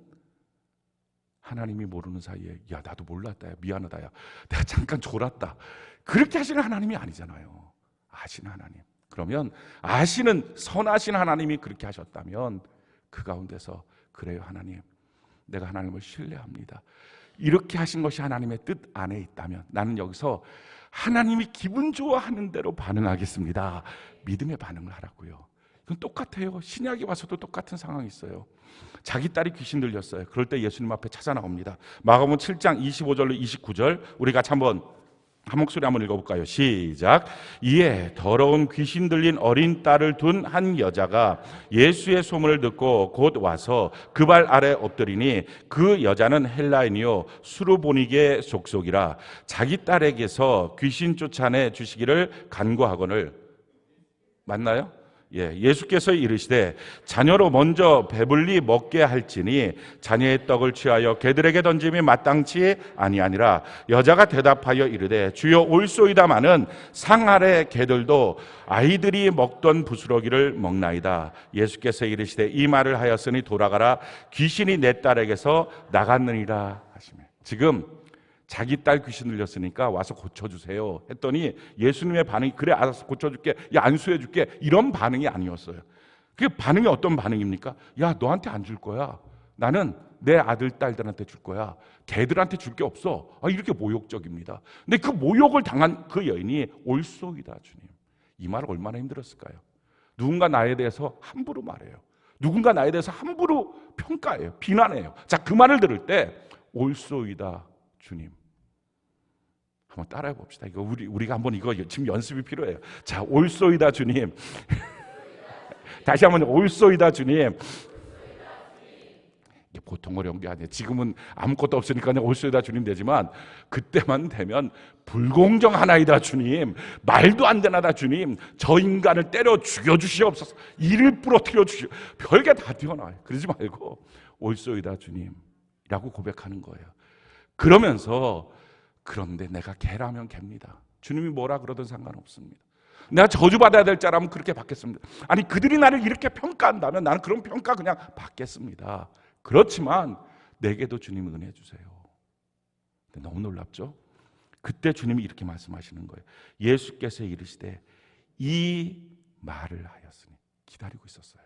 하나님이 모르는 사이에 야 나도 몰랐다, 야 미안하다, 야 내가 잠깐 졸았다, 그렇게 하시는 하나님이 아니잖아요. 아시는 하나님. 그러면 아시는 선하신 하나님이 그렇게 하셨다면 그 가운데서 그래요 하나님, 내가 하나님을 신뢰합니다, 이렇게 하신 것이 하나님의 뜻 안에 있다면 나는 여기서 하나님이 기분 좋아하는 대로 반응하겠습니다. 믿음의 반응을 하라고요. 이건 똑같아요. 신약에 와서도 똑같은 상황이 있어요. 자기 딸이 귀신 들렸어요. 그럴 때 예수님 앞에 찾아 나옵니다. 마가복음 7장 25절로 29절 우리 같이 한번 한 목소리 한번 읽어볼까요? 시작. 이에 더러운 귀신 들린 어린 딸을 둔 한 여자가 예수의 소문을 듣고 곧 와서 그 발 아래 엎드리니 그 여자는 헬라인이요 수르보니게 족속이라 자기 딸에게서 귀신 쫓아내 주시기를 간구하거늘. 맞나요? 예수께서 이르시되 자녀로 먼저 배불리 먹게 할지니 자녀의 떡을 취하여 개들에게 던짐이 마땅치 아니하니라. 여자가 대답하여 이르되 주여 올소이다마는 상 아래 개들도 아이들이 먹던 부스러기를 먹나이다. 예수께서 이르시되 이 말을 하였으니 돌아가라, 귀신이 내 딸에게서 나갔느니라 하시며. 지금 자기 딸 귀신 들렸으니까 와서 고쳐주세요 했더니 예수님의 반응이 그래 알아서 고쳐줄게, 야 안수해줄게, 이런 반응이 아니었어요. 그게 반응이 어떤 반응입니까? 야 너한테 안 줄 거야, 나는 내 아들 딸들한테 줄 거야, 걔들한테 줄 게 없어. 이렇게 모욕적입니다. 근데 그 모욕을 당한 그 여인이 올소이다 주님, 이 말 얼마나 힘들었을까요? 누군가 나에 대해서 함부로 말해요. 누군가 나에 대해서 함부로 평가해요, 비난해요. 자, 그 말을 들을 때 올소이다 주님, 한번 따라해 봅시다. 이거 우리가 한번 이거 지금 연습이 필요해요. 자, 올소이다 주님. 다시 한번 올소이다 주님. 이게 보통 어려운 게 아니에요. 지금은 아무것도 없으니까 그냥 올소이다 주님 되지만 그때만 되면 불공정하나이다 주님, 말도 안 되나다 주님, 저 인간을 때려 죽여 주시옵소서, 이를 부러뜨려 주시오, 별게 다 튀어나와요. 그러지 말고 올소이다 주님이라고 고백하는 거예요. 그러면서 그런데 내가 개라면 개입니다. 주님이 뭐라 그러든 상관없습니다. 내가 저주받아야 될 자라면 그렇게 받겠습니다. 아니 그들이 나를 이렇게 평가한다면 나는 그런 평가 그냥 받겠습니다. 그렇지만 내게도 주님 은혜 주세요. 너무 놀랍죠? 그때 주님이 이렇게 말씀하시는 거예요. 예수께서 이르시되 이 말을 하였으니 기다리고 있었어요.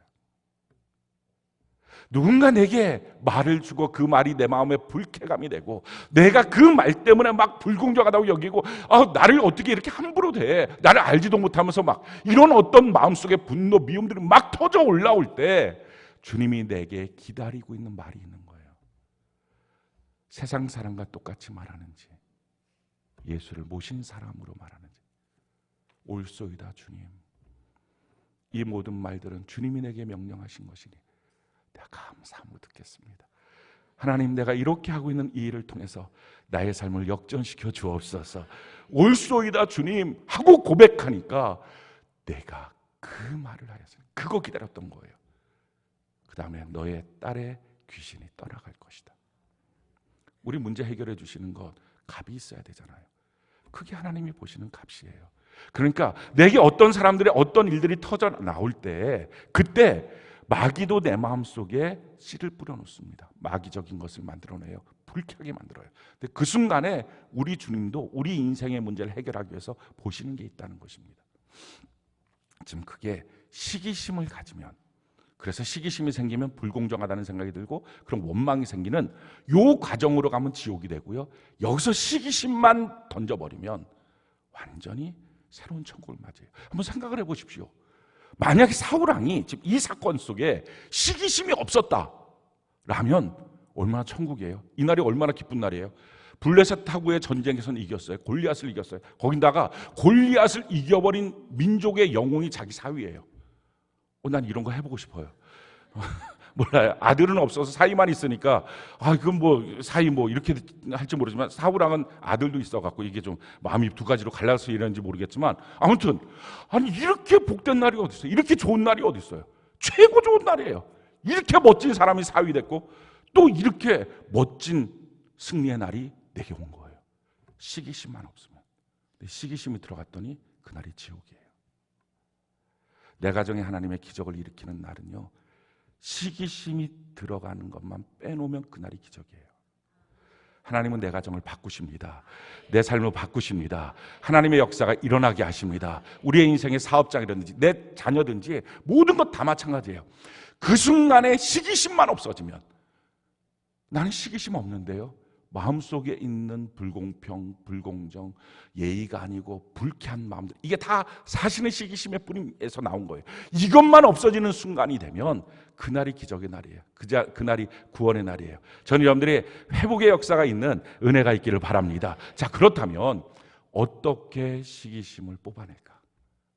누군가 내게 말을 주고 그 말이 내 마음에 불쾌감이 되고 내가 그 말 때문에 막 불공정하다고 여기고 나를 어떻게 이렇게 함부로 대, 나를 알지도 못하면서 막 이런 어떤 마음속에 분노, 미움들이 막 터져 올라올 때 주님이 내게 기다리고 있는 말이 있는 거예요. 세상 사람과 똑같이 말하는지 예수를 모신 사람으로 말하는지 옳소이다 주님, 이 모든 말들은 주님이 내게 명령하신 것이니 내가 감사함으로 듣겠습니다. 하나님, 내가 이렇게 하고 있는 이 일을 통해서 나의 삶을 역전시켜 주옵소서. 옳소이다 주님 하고 고백하니까 내가 그 말을 하였어요. 그거 기다렸던 거예요. 그 다음에 너의 딸의 귀신이 떠나갈 것이다. 우리 문제 해결해 주시는 것 값이 있어야 되잖아요. 그게 하나님이 보시는 값이에요. 그러니까 내게 어떤 사람들의 어떤 일들이 터져 나올 때 그때 마귀도 내 마음속에 씨를 뿌려놓습니다. 마귀적인 것을 만들어내요. 불쾌하게 만들어요. 근데 그 순간에 우리 주님도 우리 인생의 문제를 해결하기 위해서 보시는 게 있다는 것입니다. 지금 그게 시기심을 가지면, 그래서 시기심이 생기면 불공정하다는 생각이 들고 그럼 원망이 생기는 요 과정으로 가면 지옥이 되고요. 여기서 시기심만 던져버리면 완전히 새로운 천국을 맞이해요. 한번 생각을 해보십시오. 만약에 사울왕이 지금 이 사건 속에 시기심이 없었다라면 얼마나 천국이에요. 이 날이 얼마나 기쁜 날이에요. 블레셋하고의 전쟁에서는 이겼어요. 골리앗을 이겼어요. 거기다가 골리앗을 이겨버린 민족의 영웅이 자기 사위예요. 난 이런 거 해보고 싶어요. 몰라요. 아들은 없어서 사위만 있으니까 그건 뭐 사위 뭐 이렇게 할지 모르지만 사울왕은 아들도 있어갖고 이게 좀 마음이 두 가지로 갈라서 이러는지 모르겠지만 아무튼 이렇게 복된 날이 어디 있어요? 이렇게 좋은 날이 어디 있어요? 최고 좋은 날이에요. 이렇게 멋진 사람이 사위 됐고 또 이렇게 멋진 승리의 날이 내게 온 거예요. 시기심만 없으면. 시기심이 들어갔더니 그날이 지옥이에요. 내 가정에 하나님의 기적을 일으키는 날은요, 시기심이 들어가는 것만 빼놓으면 그날이 기적이에요. 하나님은 내 가정을 바꾸십니다. 내 삶을 바꾸십니다. 하나님의 역사가 일어나게 하십니다. 우리의 인생의 사업장이라든지 내 자녀든지 모든 것 다 마찬가지예요. 그 순간에 시기심만 없어지면, 나는 시기심 없는데요, 마음속에 있는 불공평, 불공정, 예의가 아니고 불쾌한 마음들, 이게 다 사실은 시기심의 뿌림에서 나온 거예요. 이것만 없어지는 순간이 되면 그날이 기적의 날이에요. 그날이 구원의 날이에요. 저는 여러분들이 회복의 역사가 있는 은혜가 있기를 바랍니다. 자, 그렇다면 어떻게 시기심을 뽑아낼까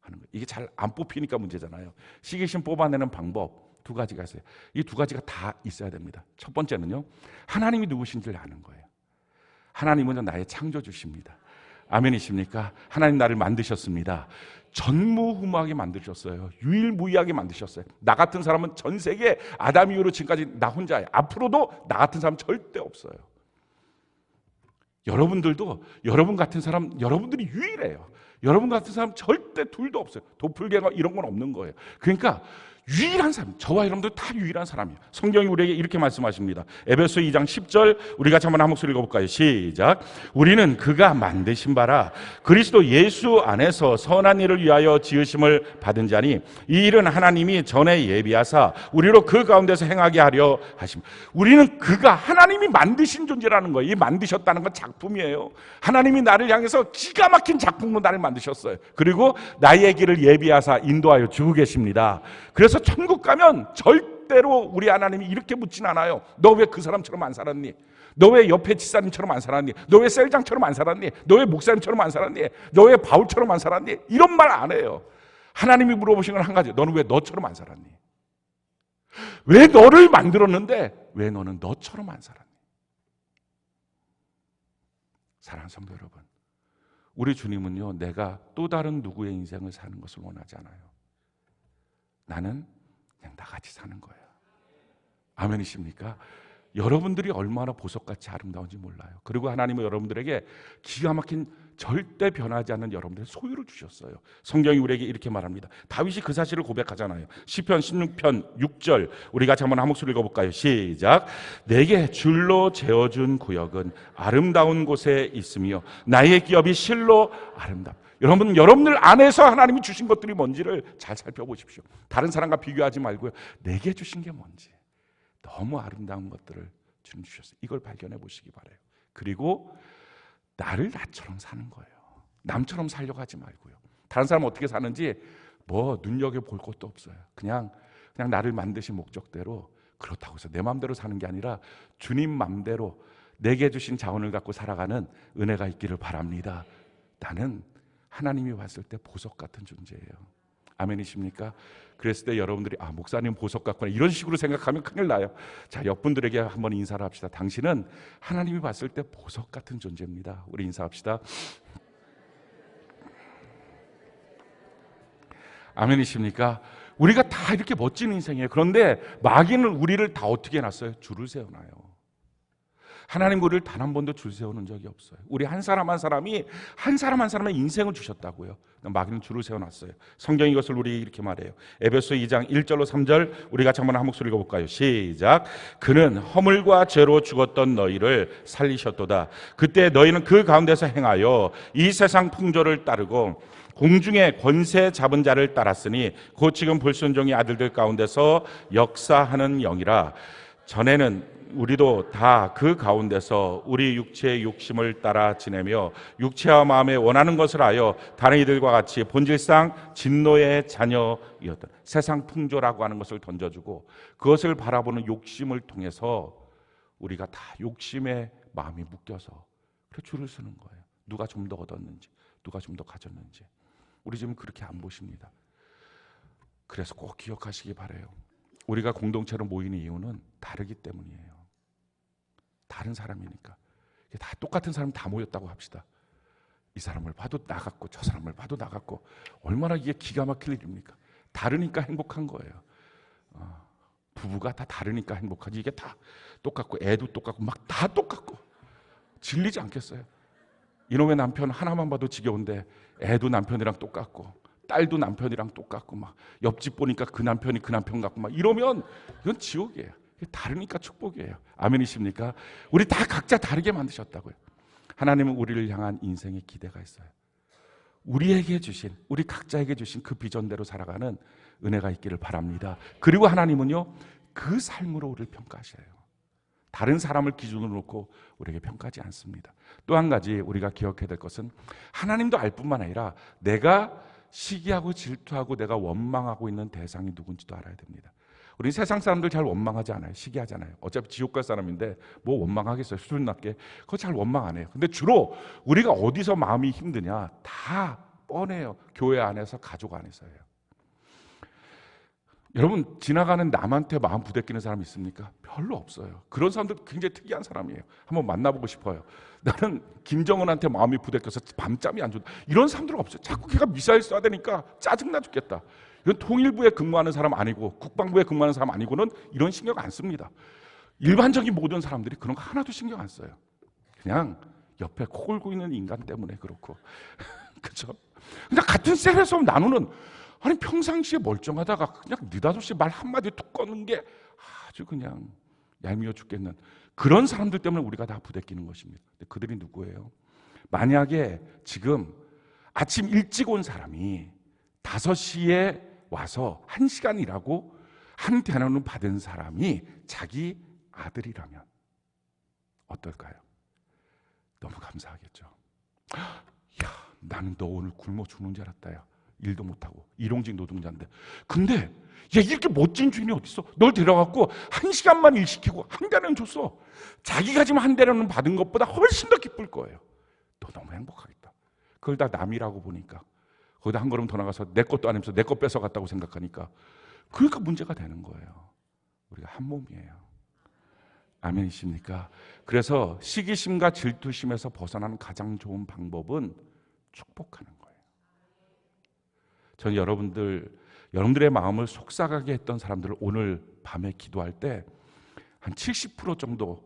하는 거예요. 이게 잘 안 뽑히니까 문제잖아요. 시기심 뽑아내는 방법 두 가지가 있어요. 이 두 가지가 다 있어야 됩니다. 첫 번째는요, 하나님이 누구신지를 아는 거예요. 하나님은 나의 창조주십니다. 아멘이십니까? 하나님 나를 만드셨습니다. 전무후무하게 만드셨어요. 유일무이하게 만드셨어요. 나 같은 사람은 전 세계 아담 이후로 지금까지 나 혼자예요. 앞으로도 나 같은 사람 절대 없어요. 여러분들도 여러분 같은 사람, 여러분들이 유일해요. 여러분 같은 사람 절대 둘도 없어요. 도플갱어 이런 건 없는 거예요. 그러니까 유일한 사람, 저와 여러분들 다 유일한 사람이에요. 성경이 우리에게 이렇게 말씀하십니다. 에베소 2장 10절 우리 같이 한번 한 목소리 읽어볼까요? 시작. 우리는 그가 만드신 바라 그리스도 예수 안에서 선한 일을 위하여 지으심을 받은 자니 이 일은 하나님이 전에 예비하사 우리로 그 가운데서 행하게 하려 하십니다. 우리는 그가 하나님이 만드신 존재라는 거예요. 이 만드셨다는 건 작품이에요. 하나님이 나를 향해서 기가 막힌 작품으로 나를 만드셨어요. 그리고 나의 길을 예비하사 인도하여 주고 계십니다. 그래서 천국 가면 절대로 우리 하나님이 이렇게 묻진 않아요. 너 왜 그 사람처럼 안 살았니? 너 왜 옆에 집사님처럼 안 살았니? 너 왜 셀장처럼 안 살았니? 너 왜 목사님처럼 안 살았니? 너 왜 바울처럼 안 살았니? 이런 말 안 해요. 하나님이 물어보신 건 한 가지. 너는 왜 너처럼 안 살았니? 왜 너를 만들었는데 왜 너는 너처럼 안 살았니? 사랑하는 성도 여러분, 우리 주님은요, 내가 또 다른 누구의 인생을 사는 것을 원하지 않아요. 나는 그냥 나같이 사는 거예요. 아멘이십니까? 여러분들이 얼마나 보석같이 아름다운지 몰라요. 그리고 하나님은 여러분들에게 기가 막힌 절대 변하지 않는 여러분들의 소유를 주셨어요. 성경이 우리에게 이렇게 말합니다. 다윗이 그 사실을 고백하잖아요. 시편 16편 6절 우리 같이 한번 한 목소리 읽어볼까요? 시작. 내게 줄로 재어준 구역은 아름다운 곳에 있으며 나의 기업이 실로 아름답. 여러분들 안에서 하나님이 주신 것들이 뭔지를 잘 살펴보십시오. 다른 사람과 비교하지 말고요. 내게 주신 게 뭔지, 너무 아름다운 것들을 주님 주셨어요. 이걸 발견해 보시기 바라요. 그리고 나를 나처럼 사는 거예요. 남처럼 살려고 하지 말고요. 다른 사람은 어떻게 사는지 뭐 눈여겨볼 것도 없어요. 그냥 나를 만드신 목적대로, 그렇다고 해서 내 마음대로 사는 게 아니라 주님 마음대로 내게 주신 자원을 갖고 살아가는 은혜가 있기를 바랍니다. 나는 하나님이 봤을 때 보석 같은 존재예요. 아멘이십니까? 그랬을 때 여러분들이 목사님 보석 같구나 이런 식으로 생각하면 큰일 나요. 자, 옆분들에게 한번 인사를 합시다. 당신은 하나님이 봤을 때 보석 같은 존재입니다. 우리 인사합시다. 아멘이십니까? 우리가 다 이렇게 멋진 인생이에요. 그런데 마귀는 우리를 다 어떻게 해놨어요? 줄을 세워놔요. 하나님 우리를 단 한 번도 줄 세우는 적이 없어요. 우리 한 사람 한 사람이 한 사람 한 사람의 인생을 주셨다고요. 마귀는 줄을 세워놨어요. 성경이 이것을 우리 이렇게 말해요. 에베소 2장 1절로 3절 우리 같이 한번 한 목소리 읽어볼까요? 시작. 그는 허물과 죄로 죽었던 너희를 살리셨도다. 그때 너희는 그 가운데서 행하여 이 세상 풍조를 따르고 공중의 권세 잡은 자를 따랐으니 곧 지금 불순종의 아들들 가운데서 역사하는 영이라. 전에는 우리도 다 그 가운데서 우리 육체의 욕심을 따라 지내며 육체와 마음에 원하는 것을 하여 다른 이들과 같이 본질상 진노의 자녀이었던, 세상 풍조라고 하는 것을 던져주고 그것을 바라보는 욕심을 통해서 우리가 다 욕심의 마음이 묶여서 그래 줄을 서는 거예요. 누가 좀 더 얻었는지, 누가 좀 더 가졌는지. 우리 지금 그렇게 안 보십니다. 그래서 꼭 기억하시기 바라요. 우리가 공동체로 모이는 이유는 다르기 때문이에요. 다른 사람이니까. 다 똑같은 사람 다 모였다고 합시다. 이 사람을 봐도 나 같고 저 사람을 봐도 나 같고, 얼마나 이게 기가 막힐 일입니까? 다르니까 행복한 거예요. 부부가 다 다르니까 행복하지. 이게 다 똑같고 애도 똑같고 막 다 똑같고 질리지 않겠어요? 이놈의 남편 하나만 봐도 지겨운데 애도 남편이랑 똑같고 딸도 남편이랑 똑같고 막 옆집 보니까 그 남편이 그 남편 같고 막 이러면 이건 지옥이에요. 다르니까 축복이에요. 아멘이십니까? 우리 다 각자 다르게 만드셨다고요. 하나님은 우리를 향한 인생의 기대가 있어요. 우리에게 주신, 우리 각자에게 주신 그 비전대로 살아가는 은혜가 있기를 바랍니다. 그리고 하나님은요, 그 삶으로 우리를 평가하셔요. 다른 사람을 기준으로 놓고 우리에게 평가하지 않습니다. 또 한 가지 우리가 기억해야 될 것은, 하나님도 알 뿐만 아니라 내가 시기하고 질투하고 내가 원망하고 있는 대상이 누군지도 알아야 됩니다. 우리 세상 사람들 잘 원망하지 않아요. 시기하잖아요. 어차피 지옥 갈 사람인데 뭐 원망하겠어요. 수준 낮게. 그거 잘 원망 안 해요. 근데 주로 우리가 어디서 마음이 힘드냐, 다 뻔해요. 교회 안에서, 가족 안에서예요. 여러분, 지나가는 남한테 마음 부대끼는 사람 있습니까? 별로 없어요. 그런 사람들 굉장히 특이한 사람이에요. 한번 만나보고 싶어요. 나는 김정은한테 마음이 부대껴서 밤잠이 안 좋다, 이런 사람들은 없어요. 자꾸 걔가 미사일 쏴대니까 짜증나 죽겠다. 이건 통일부에 근무하는 사람 아니고 국방부에 근무하는 사람 아니고는 이런 신경 안 씁니다. 일반적인 모든 사람들이 그런 거 하나도 신경 안 써요. 그냥 옆에 코 골고 있는 인간 때문에 그렇고 그렇죠? 근데 같은 셀에서 나누는, 아니 평상시에 멀쩡하다가 그냥 느닷없이 말 한마디 툭 꺼는 게 아주 그냥 얄미워 죽겠는 그런 사람들 때문에 우리가 다 부대끼는 것입니다. 근데 그들이 누구예요? 만약에 지금 아침 일찍 온 사람이 5시에 와서 1시간 일하고 한 대나무 받은 사람이 자기 아들이라면 어떨까요? 너무 감사하겠죠. 야, 나는 너 오늘 굶어 죽는 줄 알았다. 야, 일도 못하고 일용직 노동자인데, 근데 야, 이렇게 멋진 주인이 어딨어? 널 데려갖고 1시간만 일 시키고 한 대나무 줬어. 자기가 지금 한 대나무 받은 것보다 훨씬 더 기쁠 거예요. 너 너무 행복하겠다. 그걸 다 남이라고 보니까, 거기다 한 걸음 더 나가서 내 것도 아니면서 내 것 뺏어갔다고 생각하니까, 그러니까 문제가 되는 거예요. 우리가 한 몸이에요. 아멘이십니까? 그래서 시기심과 질투심에서 벗어나는 가장 좋은 방법은 축복하는 거예요. 저는 여러분들의 마음을 속삭하게 했던 사람들을 오늘 밤에 기도할 때 한 70% 정도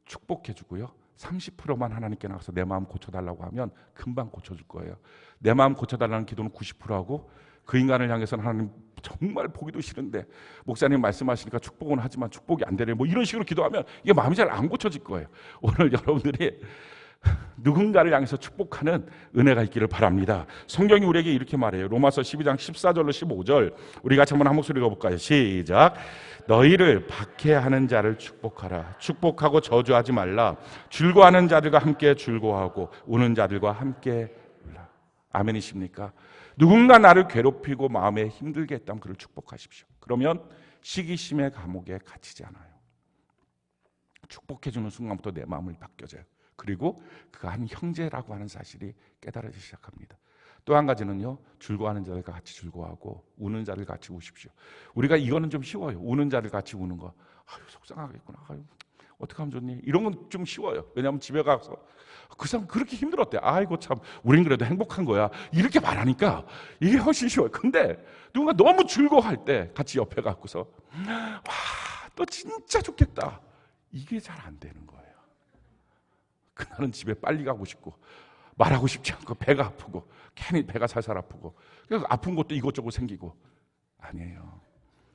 축복해 주고요, 30%만 하나님께 나가서 내 마음 고쳐달라고 하면 금방 고쳐줄 거예요. 내 마음 고쳐달라는 기도는 90%하고 그 인간을 향해서는 하나님 정말 보기도 싫은데 목사님 말씀하시니까 축복은 하지만 축복이 안 되네, 뭐 이런 식으로 기도하면 이게 마음이 잘 안 고쳐질 거예요. 오늘 여러분들이 누군가를 향해서 축복하는 은혜가 있기를 바랍니다. 성경이 우리에게 이렇게 말해요. 로마서 12장 14절로 15절 우리 같이 한번 한 목소리 읽어볼까요? 시작. 너희를 박해하는 자를 축복하라. 축복하고 저주하지 말라. 즐거워하는 자들과 함께 즐거워하고 우는 자들과 함께 울라. 아멘이십니까? 누군가 나를 괴롭히고 마음에 힘들게 했다면 그를 축복하십시오. 그러면 시기심의 감옥에 갇히지 않아요. 축복해주는 순간부터 내 마음이 바뀌어져요. 그리고 그가 한 형제라고 하는 사실이 깨달아지기 시작합니다. 또 한 가지는요, 즐거워하는 자들과 같이 즐거워하고 우는 자를 같이 우십시오. 우리가 이거는 좀 쉬워요. 우는 자를 같이 우는 거. 아유, 속상하겠구나. 아유, 어떻게 하면 좋니? 이런 건 좀 쉬워요. 왜냐하면 집에 가서 그 사람 그렇게 힘들었대. 아이고 참, 우린 그래도 행복한 거야. 이렇게 말하니까 이게 훨씬 쉬워요. 근데 누군가 너무 즐거워할 때 같이 옆에 가고서 와, 너 진짜 좋겠다. 이게 잘 안 되는 거예요. 그날은 집에 빨리 가고 싶고 말하고 싶지 않고 배가 아프고 괜히 배가 살살 아프고 그래서 아픈 것도 이것저것 생기고 아니에요.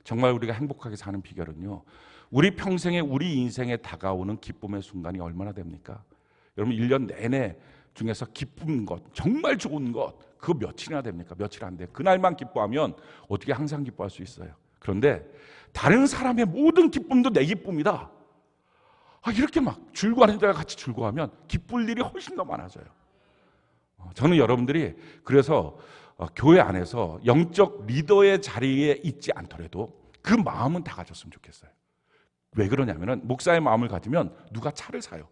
정말 우리가 행복하게 사는 비결은요, 우리 평생에 우리 인생에 다가오는 기쁨의 순간이 얼마나 됩니까? 여러분 1년 내내 중에서 기쁜 것, 정말 좋은 것 그거 며칠이나 됩니까? 며칠 안 돼요. 그날만 기뻐하면 어떻게 항상 기뻐할 수 있어요? 그런데 다른 사람의 모든 기쁨도 내 기쁨이다. 이렇게 막 즐거워하는 자가 같이 즐거워하면 기쁠 일이 훨씬 더 많아져요. 저는 여러분들이 그래서 교회 안에서 영적 리더의 자리에 있지 않더라도 그 마음은 다 가졌으면 좋겠어요. 왜 그러냐면은 목사의 마음을 가지면 누가 차를 사요.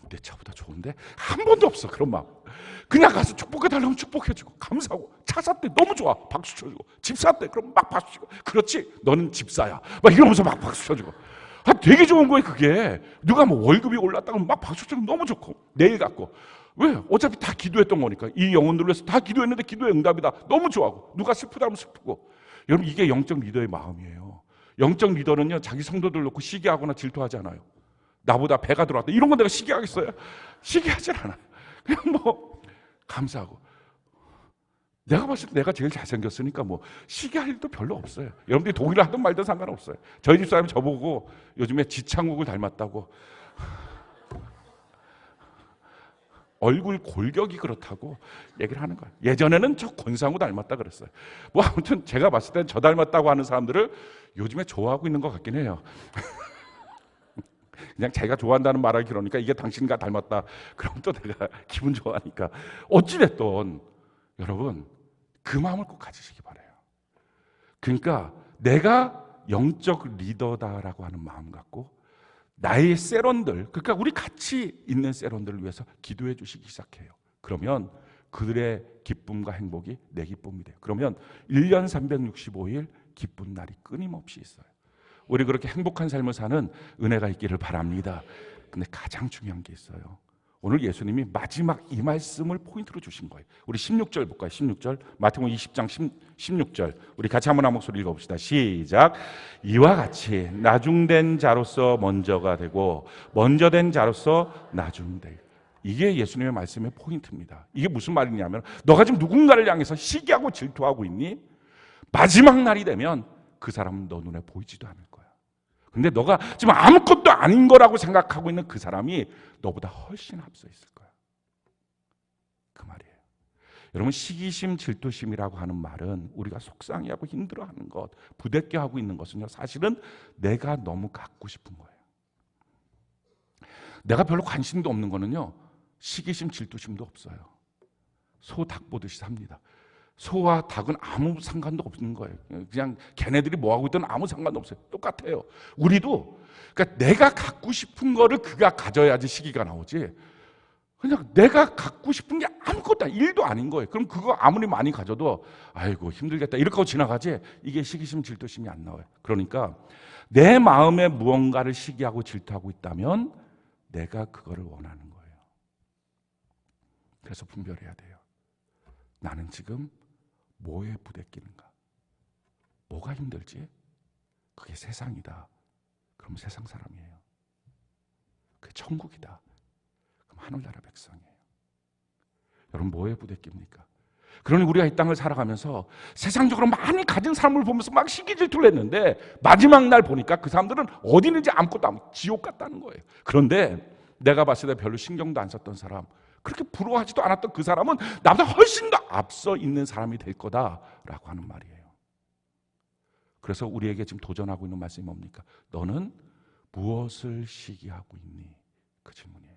내 차보다 좋은데? 한 번도 없어 그런 마음. 그냥 가서 축복해달라면 축복해주고 감사하고 차 샀대 너무 좋아 박수 쳐주고 집 샀대 그럼 막 박수 치고 그렇지 너는 집사야 막 이러면서 막 박수 쳐주고 되게 좋은 거예요. 그게 누가 뭐 월급이 올랐다고 막 박수 치면 너무 좋고 내일 같고 왜? 어차피 다 기도했던 거니까 이 영혼들을 위해서 다 기도했는데 기도의 응답이다 너무 좋아하고 누가 슬프다면 슬프고 여러분 이게 영적 리더의 마음이에요. 영적 리더는요 자기 성도들 놓고 시기하거나 질투하지 않아요. 나보다 배가 들어왔다 이런 건 내가 시기하겠어요? 시기하지 않아요. 그냥 뭐 감사하고 내가 봤을 때 내가 제일 잘생겼으니까 뭐 시기할 일도 별로 없어요. 여러분들이 독일을 하든 말든 상관없어요. 저희 집사람이 저보고 요즘에 지창욱을 닮았다고 얼굴 골격이 그렇다고 얘기를 하는 거예요. 예전에는 저 권상우 닮았다 그랬어요. 뭐 아무튼 제가 봤을 땐 저 닮았다고 하는 사람들을 요즘에 좋아하고 있는 것 같긴 해요. 그냥 자기가 좋아한다는 말을 들으니까 이게 당신과 닮았다. 그럼 또 내가 기분 좋아하니까. 어찌됐든 여러분 그 마음을 꼭 가지시기 바라요. 그러니까 내가 영적 리더다라고 하는 마음 갖고 나의 세런들, 그러니까 우리 같이 있는 세런들을 위해서 기도해 주시기 시작해요. 그러면 그들의 기쁨과 행복이 내 기쁨이 돼요. 그러면 1년 365일 기쁜 날이 끊임없이 있어요. 우리 그렇게 행복한 삶을 사는 은혜가 있기를 바랍니다. 근데 가장 중요한 게 있어요. 오늘 예수님이 마지막 이 말씀을 포인트로 주신 거예요. 우리 16절 볼까요? 16절 마태복음 20장 16절 우리 같이 한번 한 목소리 읽어봅시다. 시작. 이와 같이 나중된 자로서 먼저가 되고 먼저 된 자로서 나중되고 이게 예수님의 말씀의 포인트입니다. 이게 무슨 말이냐면 너가 지금 누군가를 향해서 시기하고 질투하고 있니? 마지막 날이 되면 그 사람은 너 눈에 보이지도 않을 거야. 근데 너가 지금 아무것도 아닌 거라고 생각하고 있는 그 사람이 너보다 훨씬 앞서 있을 거야. 그 말이에요. 여러분 시기심, 질투심이라고 하는 말은 우리가 속상해하고 힘들어하는 것, 부대껴 하고 있는 것은요 사실은 내가 너무 갖고 싶은 거예요. 내가 별로 관심도 없는 거는요 시기심, 질투심도 없어요. 소, 닭 보듯이 삽니다. 소와 닭은 아무 상관도 없는 거예요. 그냥 걔네들이 뭐하고 있든 아무 상관도 없어요. 똑같아요. 우리도 그러니까 내가 갖고 싶은 거를 그가 가져야지 시기가 나오지 그냥 내가 갖고 싶은 게 아무것도 일도 아닌 거예요. 그럼 그거 아무리 많이 가져도 아이고 힘들겠다 이렇게 하고 지나가지 이게 시기심, 질투심이 안 나와요. 그러니까 내 마음에 무언가를 시기하고 질투하고 있다면 내가 그거를 원하는 거예요. 그래서 분별해야 돼요. 나는 지금 뭐에 부대끼는가? 뭐가 힘들지? 그게 세상이다. 그럼 세상 사람이에요. 그게 천국이다. 그럼 하늘나라 백성이에요. 여러분 뭐에 부대낍니까? 그러니 우리가 이 땅을 살아가면서 세상적으로 많이 가진 사람을 보면서 막 시기질투를 했는데 마지막 날 보니까 그 사람들은 어디 있는지 아무것도 지옥 같다는 거예요. 그런데 내가 봤을 때 별로 신경도 안 썼던 사람, 그렇게 부러워하지도 않았던 그 사람은 나보다 훨씬 더 앞서 있는 사람이 될 거다라고 하는 말이에요. 그래서 우리에게 지금 도전하고 있는 말씀이 뭡니까? 너는 무엇을 시기하고 있니? 그 질문이에요.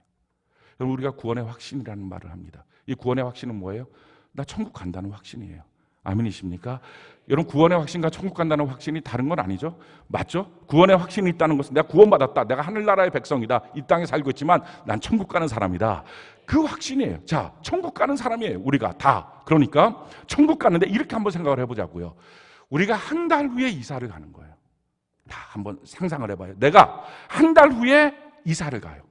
여러분, 우리가 구원의 확신이라는 말을 합니다. 이 구원의 확신은 뭐예요? 나 천국 간다는 확신이에요. 아멘이십니까? 여러분, 구원의 확신과 천국 간다는 확신이 다른 건 아니죠? 맞죠? 구원의 확신이 있다는 것은 내가 구원받았다, 내가 하늘나라의 백성이다, 이 땅에 살고 있지만 난 천국 가는 사람이다, 그 확신이에요. 자, 천국 가는 사람이에요, 우리가 다. 그러니까 천국 가는데 이렇게 한번 생각을 해보자고요. 우리가 한 달 후에 이사를 가는 거예요. 다 한번 상상을 해봐요. 내가 한 달 후에 이사를 가요.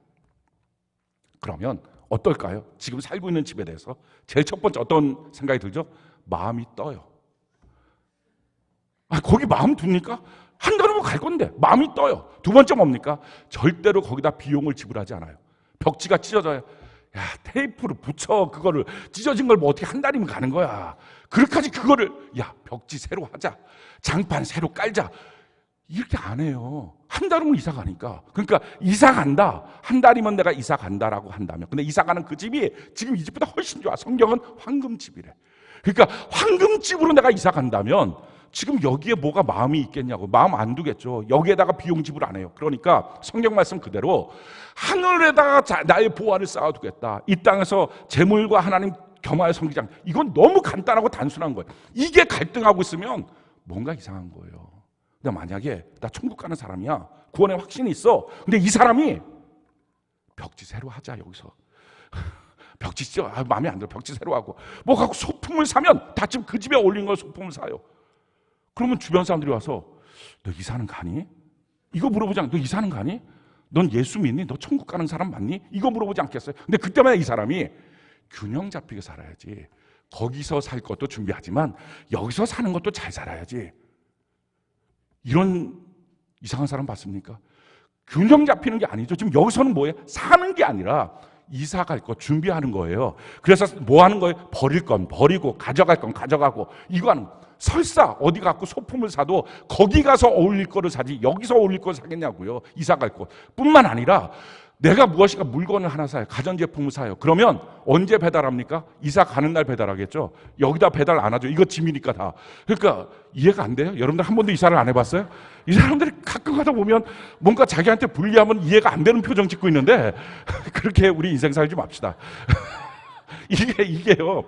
그러면 어떨까요? 지금 살고 있는 집에 대해서 제일 첫 번째 어떤 생각이 들죠? 마음이 떠요. 거기 마음 둡니까? 한 달 후면 갈 건데 마음이 떠요. 두 번째 뭡니까? 절대로 거기다 비용을 지불하지 않아요. 벽지가 찢어져요. 야, 테이프를 붙여, 그거를 찢어진 걸 뭐 어떻게 한 달이면 가는 거야. 그렇게까지 그거를, 야, 벽지 새로 하자, 장판 새로 깔자, 이렇게 안 해요. 한 달이면 이사 가니까. 그러니까 이사 간다, 한 달이면 내가 이사 간다라고 한다면, 근데 이사 가는 그 집이 지금 이 집보다 훨씬 좋아. 성경은 황금집이래. 그러니까 황금집으로 내가 이사 간다면 지금 여기에 뭐가 마음이 있겠냐고. 마음 안 두겠죠. 여기에다가 비용 지불 안 해요. 그러니까 성경 말씀 그대로 하늘에다가 나의 보화를 쌓아두겠다, 이 땅에서 재물과 하나님 겸하여 섬기자. 이건 너무 간단하고 단순한 거예요. 이게 갈등하고 있으면 뭔가 이상한 거예요. 근데 만약에 나 천국 가는 사람이야, 구원의 확신이 있어, 근데 이 사람이 벽지 새로 하자, 여기서 벽지 찢어, 마음에 안 들어, 벽지 새로 하고, 뭐 갖고 소품을 사면 다 지금 그 집에 올린 걸 소품을 사요. 그러면 주변 사람들이 와서 너 이사는 가니? 이거 물어보지 않고 너 이사는 가니? 넌 예수 믿니? 너 천국 가는 사람 맞니? 이거 물어보지 않겠어요? 근데 그때마다 이 사람이 균형 잡히게 살아야지, 거기서 살 것도 준비하지만 여기서 사는 것도 잘 살아야지, 이런 이상한 사람 봤습니까? 균형 잡히는 게 아니죠. 지금 여기서는 뭐예요? 사는 게 아니라 이사 갈 거 준비하는 거예요. 그래서 뭐 하는 거예요? 버릴 건 버리고 가져갈 건 가져가고, 이거 하는 거. 설사 어디 갖고 소품을 사도 거기 가서 어울릴 거를 사지 여기서 어울릴 걸 사겠냐고요. 이사 갈 거 뿐만 아니라 내가 무엇인가 물건을 하나 사요, 가전제품을 사요. 그러면 언제 배달합니까? 이사 가는 날 배달하겠죠. 여기다 배달 안 하죠. 이거 짐이니까 다. 그러니까 이해가 안 돼요? 여러분들 한 번도 이사를 안 해봤어요? 이 사람들이 가끔 가다 보면 뭔가 자기한테 불리하면 이해가 안 되는 표정 짓고 있는데 그렇게 우리 인생 살지 맙시다. 이게요,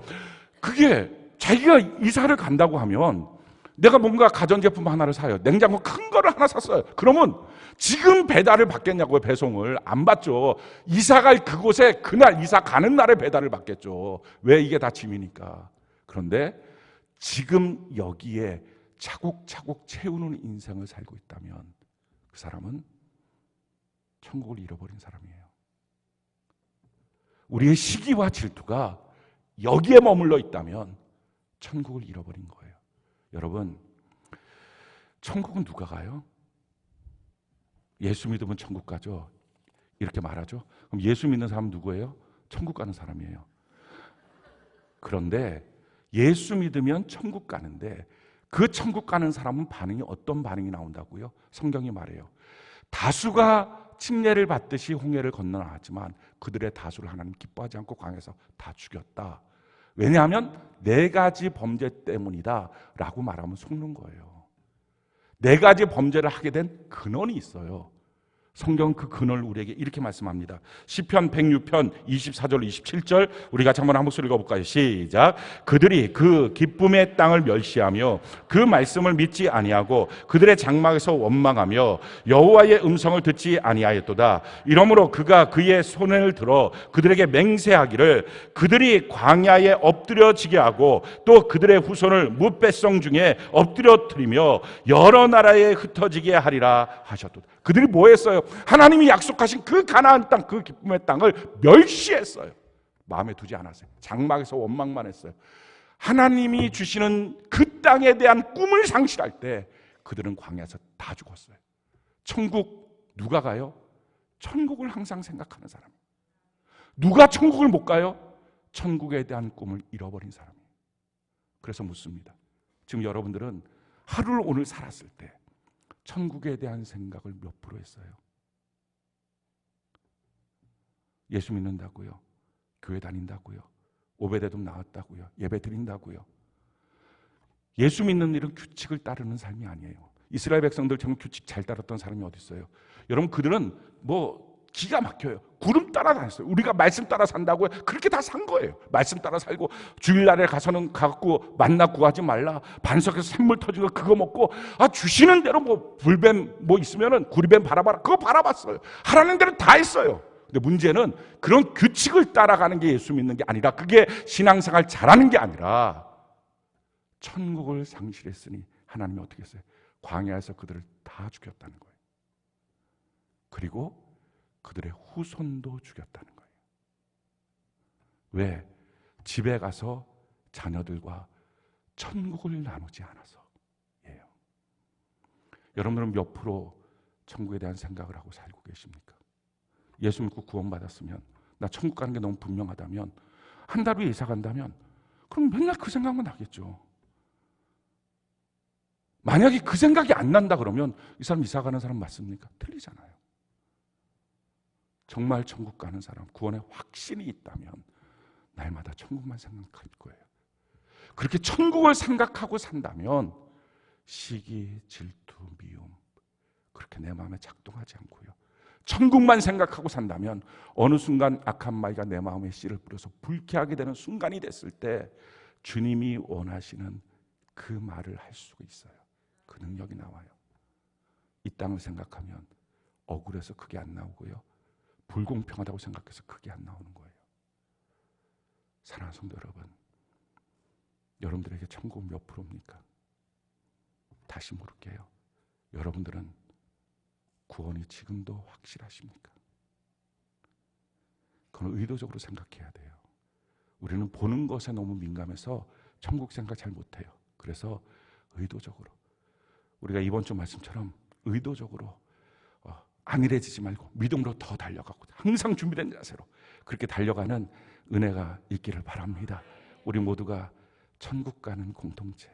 그게 자기가 이사를 간다고 하면 내가 뭔가 가전제품 하나를 사요. 냉장고 큰 거를 하나 샀어요. 그러면 지금 배달을 받겠냐고요. 배송을 안 받죠. 이사 갈 그곳에 그날 이사 가는 날에 배달을 받겠죠. 왜? 이게 다 짐이니까. 그런데 지금 여기에 차곡차곡 채우는 인생을 살고 있다면 그 사람은 천국을 잃어버린 사람이에요. 우리의 시기와 질투가 여기에 머물러 있다면 천국을 잃어버린 거예요. 여러분, 천국은 누가 가요? 예수 믿으면 천국 가죠. 이렇게 말하죠. 그럼 예수 믿는 사람은 누구예요? 천국 가는 사람이에요. 그런데 예수 믿으면 천국 가는데 그 천국 가는 사람은 반응이 어떤 반응이 나온다고요? 성경이 말해요. 다수가 침례를 받듯이 홍해를 건너나왔지만 그들의 다수를 하나님 기뻐하지 않고 광야에서 다 죽였다. 왜냐하면 네 가지 범죄 때문이다 라고 말하면 속는 거예요. 네 가지 범죄를 하게 된 근원이 있어요. 성경은 그 근원을 우리에게 이렇게 말씀합니다. 시편 106편 24절 27절 우리 같이 한번 한 목소리 읽어볼까요? 시작. 그들이 그 기쁨의 땅을 멸시하며 그 말씀을 믿지 아니하고 그들의 장막에서 원망하며 여호와의 음성을 듣지 아니하였도다. 이러므로 그가 그의 손을 들어 그들에게 맹세하기를 그들이 광야에 엎드려지게 하고 또 그들의 후손을 무뱃성 중에 엎드려뜨리며 여러 나라에 흩어지게 하리라 하셨도다. 그들이 뭐 했어요? 하나님이 약속하신 그 가나안 땅, 그 기쁨의 땅을 멸시했어요. 마음에 두지 않았어요. 장막에서 원망만 했어요. 하나님이 주시는 그 땅에 대한 꿈을 상실할 때 그들은 광야에서 다 죽었어요. 천국 누가 가요? 천국을 항상 생각하는 사람. 누가 천국을 못 가요? 천국에 대한 꿈을 잃어버린 사람이에요. 그래서 묻습니다. 지금 여러분들은 하루를 오늘 살았을 때 천국에 대한 생각을 몇 프로 했어요? 예수 믿는다고요. 교회 다닌다고요. 오베데돔 나왔다고요. 예배 드린다고요. 예수 믿는 일은 규칙을 따르는 삶이 아니에요. 이스라엘 백성들처럼 규칙 잘 따랐던 사람이 어디 있어요? 여러분, 그들은 기가 막혀요. 구름 따라 다녔어요. 우리가 말씀 따라 산다고요? 그렇게 다 산 거예요. 말씀 따라 살고, 주일날에 가서는 갖고 만나 구하지 말라. 반석에서 샘물 터진 거 그거 먹고, 주시는 대로 불뱀 있으면은 구리뱀 바라봐라. 그거 바라봤어요. 하라는 대로 다 했어요. 근데 문제는 그런 규칙을 따라가는 게 예수 믿는 게 아니라, 그게 신앙생활 잘하는 게 아니라, 천국을 상실했으니 하나님이 어떻게 했어요? 광야에서 그들을 다 죽였다는 거예요. 그리고 그들의 후손도 죽였다는 거예요. 왜? 집에 가서 자녀들과 천국을 나누지 않아서예요. 여러분들은 몇 프로 천국에 대한 생각을 하고 살고 계십니까? 예수 믿고 구원받았으면, 나 천국 가는 게 너무 분명하다면, 한 달 후에 이사 간다면, 그럼 맨날 그 생각만 나겠죠. 만약에 그 생각이 안 난다 그러면 이 사람 이사 가는 사람 맞습니까? 틀리잖아요. 정말 천국 가는 사람, 구원에 확신이 있다면 날마다 천국만 생각할 거예요. 그렇게 천국을 생각하고 산다면 시기, 질투, 미움 그렇게 내 마음에 작동하지 않고요. 천국만 생각하고 산다면 어느 순간 악한 마귀가 내 마음에 씨를 뿌려서 불쾌하게 되는 순간이 됐을 때 주님이 원하시는 그 말을 할 수가 있어요. 그 능력이 나와요. 이 땅을 생각하면 억울해서 그게 안 나오고요. 불공평하다고 생각해서 그게 안 나오는 거예요. 사랑하는 성도 여러분, 여러분들에게 천국 몇 프로입니까? 다시 물을게요. 여러분들은 구원이 지금도 확실하십니까? 그건 의도적으로 생각해야 돼요. 우리는 보는 것에 너무 민감해서 천국 생각 잘 못해요. 그래서 의도적으로, 우리가 이번 주 말씀처럼 의도적으로 안일해지지 말고 믿음으로 더 달려가고 항상 준비된 자세로 그렇게 달려가는 은혜가 있기를 바랍니다. 우리 모두가 천국 가는 공동체.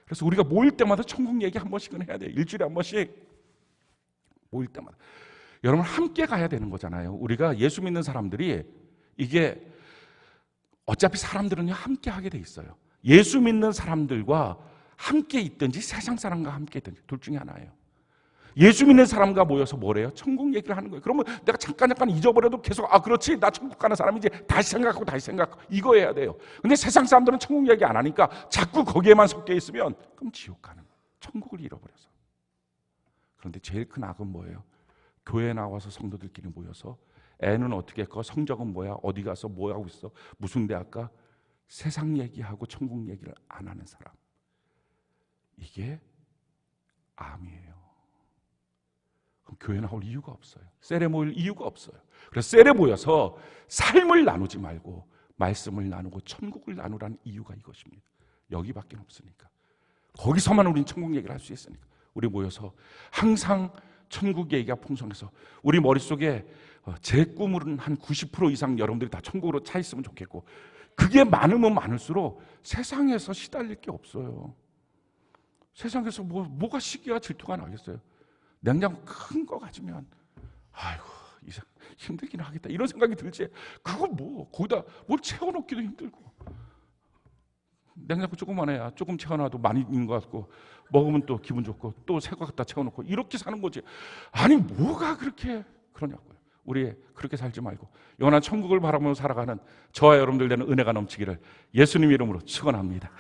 그래서 우리가 모일 때마다 천국 얘기 한 번씩은 해야 돼요. 일주일에 한 번씩 모일 때마다. 여러분, 함께 가야 되는 거잖아요. 우리가 예수 믿는 사람들이, 이게 어차피 사람들은요 함께 하게 돼 있어요. 예수 믿는 사람들과 함께 있든지 세상 사람과 함께 있든지 둘 중에 하나예요. 예수 믿는 사람과 모여서 뭐래요? 천국 얘기를 하는 거예요. 그러면 내가 잠깐 잊어버려도 계속 그렇지, 나 천국 가는 사람이지, 다시 생각하고 이거 해야 돼요. 근데 세상 사람들은 천국 얘기 안 하니까 자꾸 거기에만 섞여 있으면 그럼 지옥 가는 거예요. 천국을 잃어버려서. 그런데 제일 큰 악은 뭐예요? 교회 나와서 성도들끼리 모여서 애는 어떻게 했고, 성적은 뭐야, 어디 가서 뭐 하고 있어, 무슨 대학 가, 세상 얘기하고 천국 얘기를 안 하는 사람, 이게 암이에요. 그럼 교회 나올 이유가 없어요. 셀에 모일 이유가 없어요. 그래서 셀에 모여서 삶을 나누지 말고 말씀을 나누고 천국을 나누라는 이유가 이것입니다. 여기밖에 없으니까. 거기서만 우리는 천국 얘기를 할 수 있으니까. 우리 모여서 항상 천국 얘기가 풍성해서 우리 머릿속에 제 꿈은 한 90% 이상 여러분들이 다 천국으로 차 있으면 좋겠고, 그게 많으면 많을수록 세상에서 시달릴 게 없어요. 세상에서 뭐가 시기와 질투가 나겠어요. 냉장고 큰 거 가지면 아이고 힘들긴 하겠다 이런 생각이 들지, 그거 거기다 뭘 채워놓기도 힘들고, 냉장고 조그만해야 조금 채워놔도 많이 있는 것 같고, 먹으면 또 기분 좋고, 또 새 거 갖다 채워놓고 이렇게 사는 거지. 아니 뭐가 그렇게 그러냐고요. 우리 그렇게 살지 말고 영원한 천국을 바라보며 살아가는 저와 여러분들 되는 은혜가 넘치기를 예수님 이름으로 축원합니다.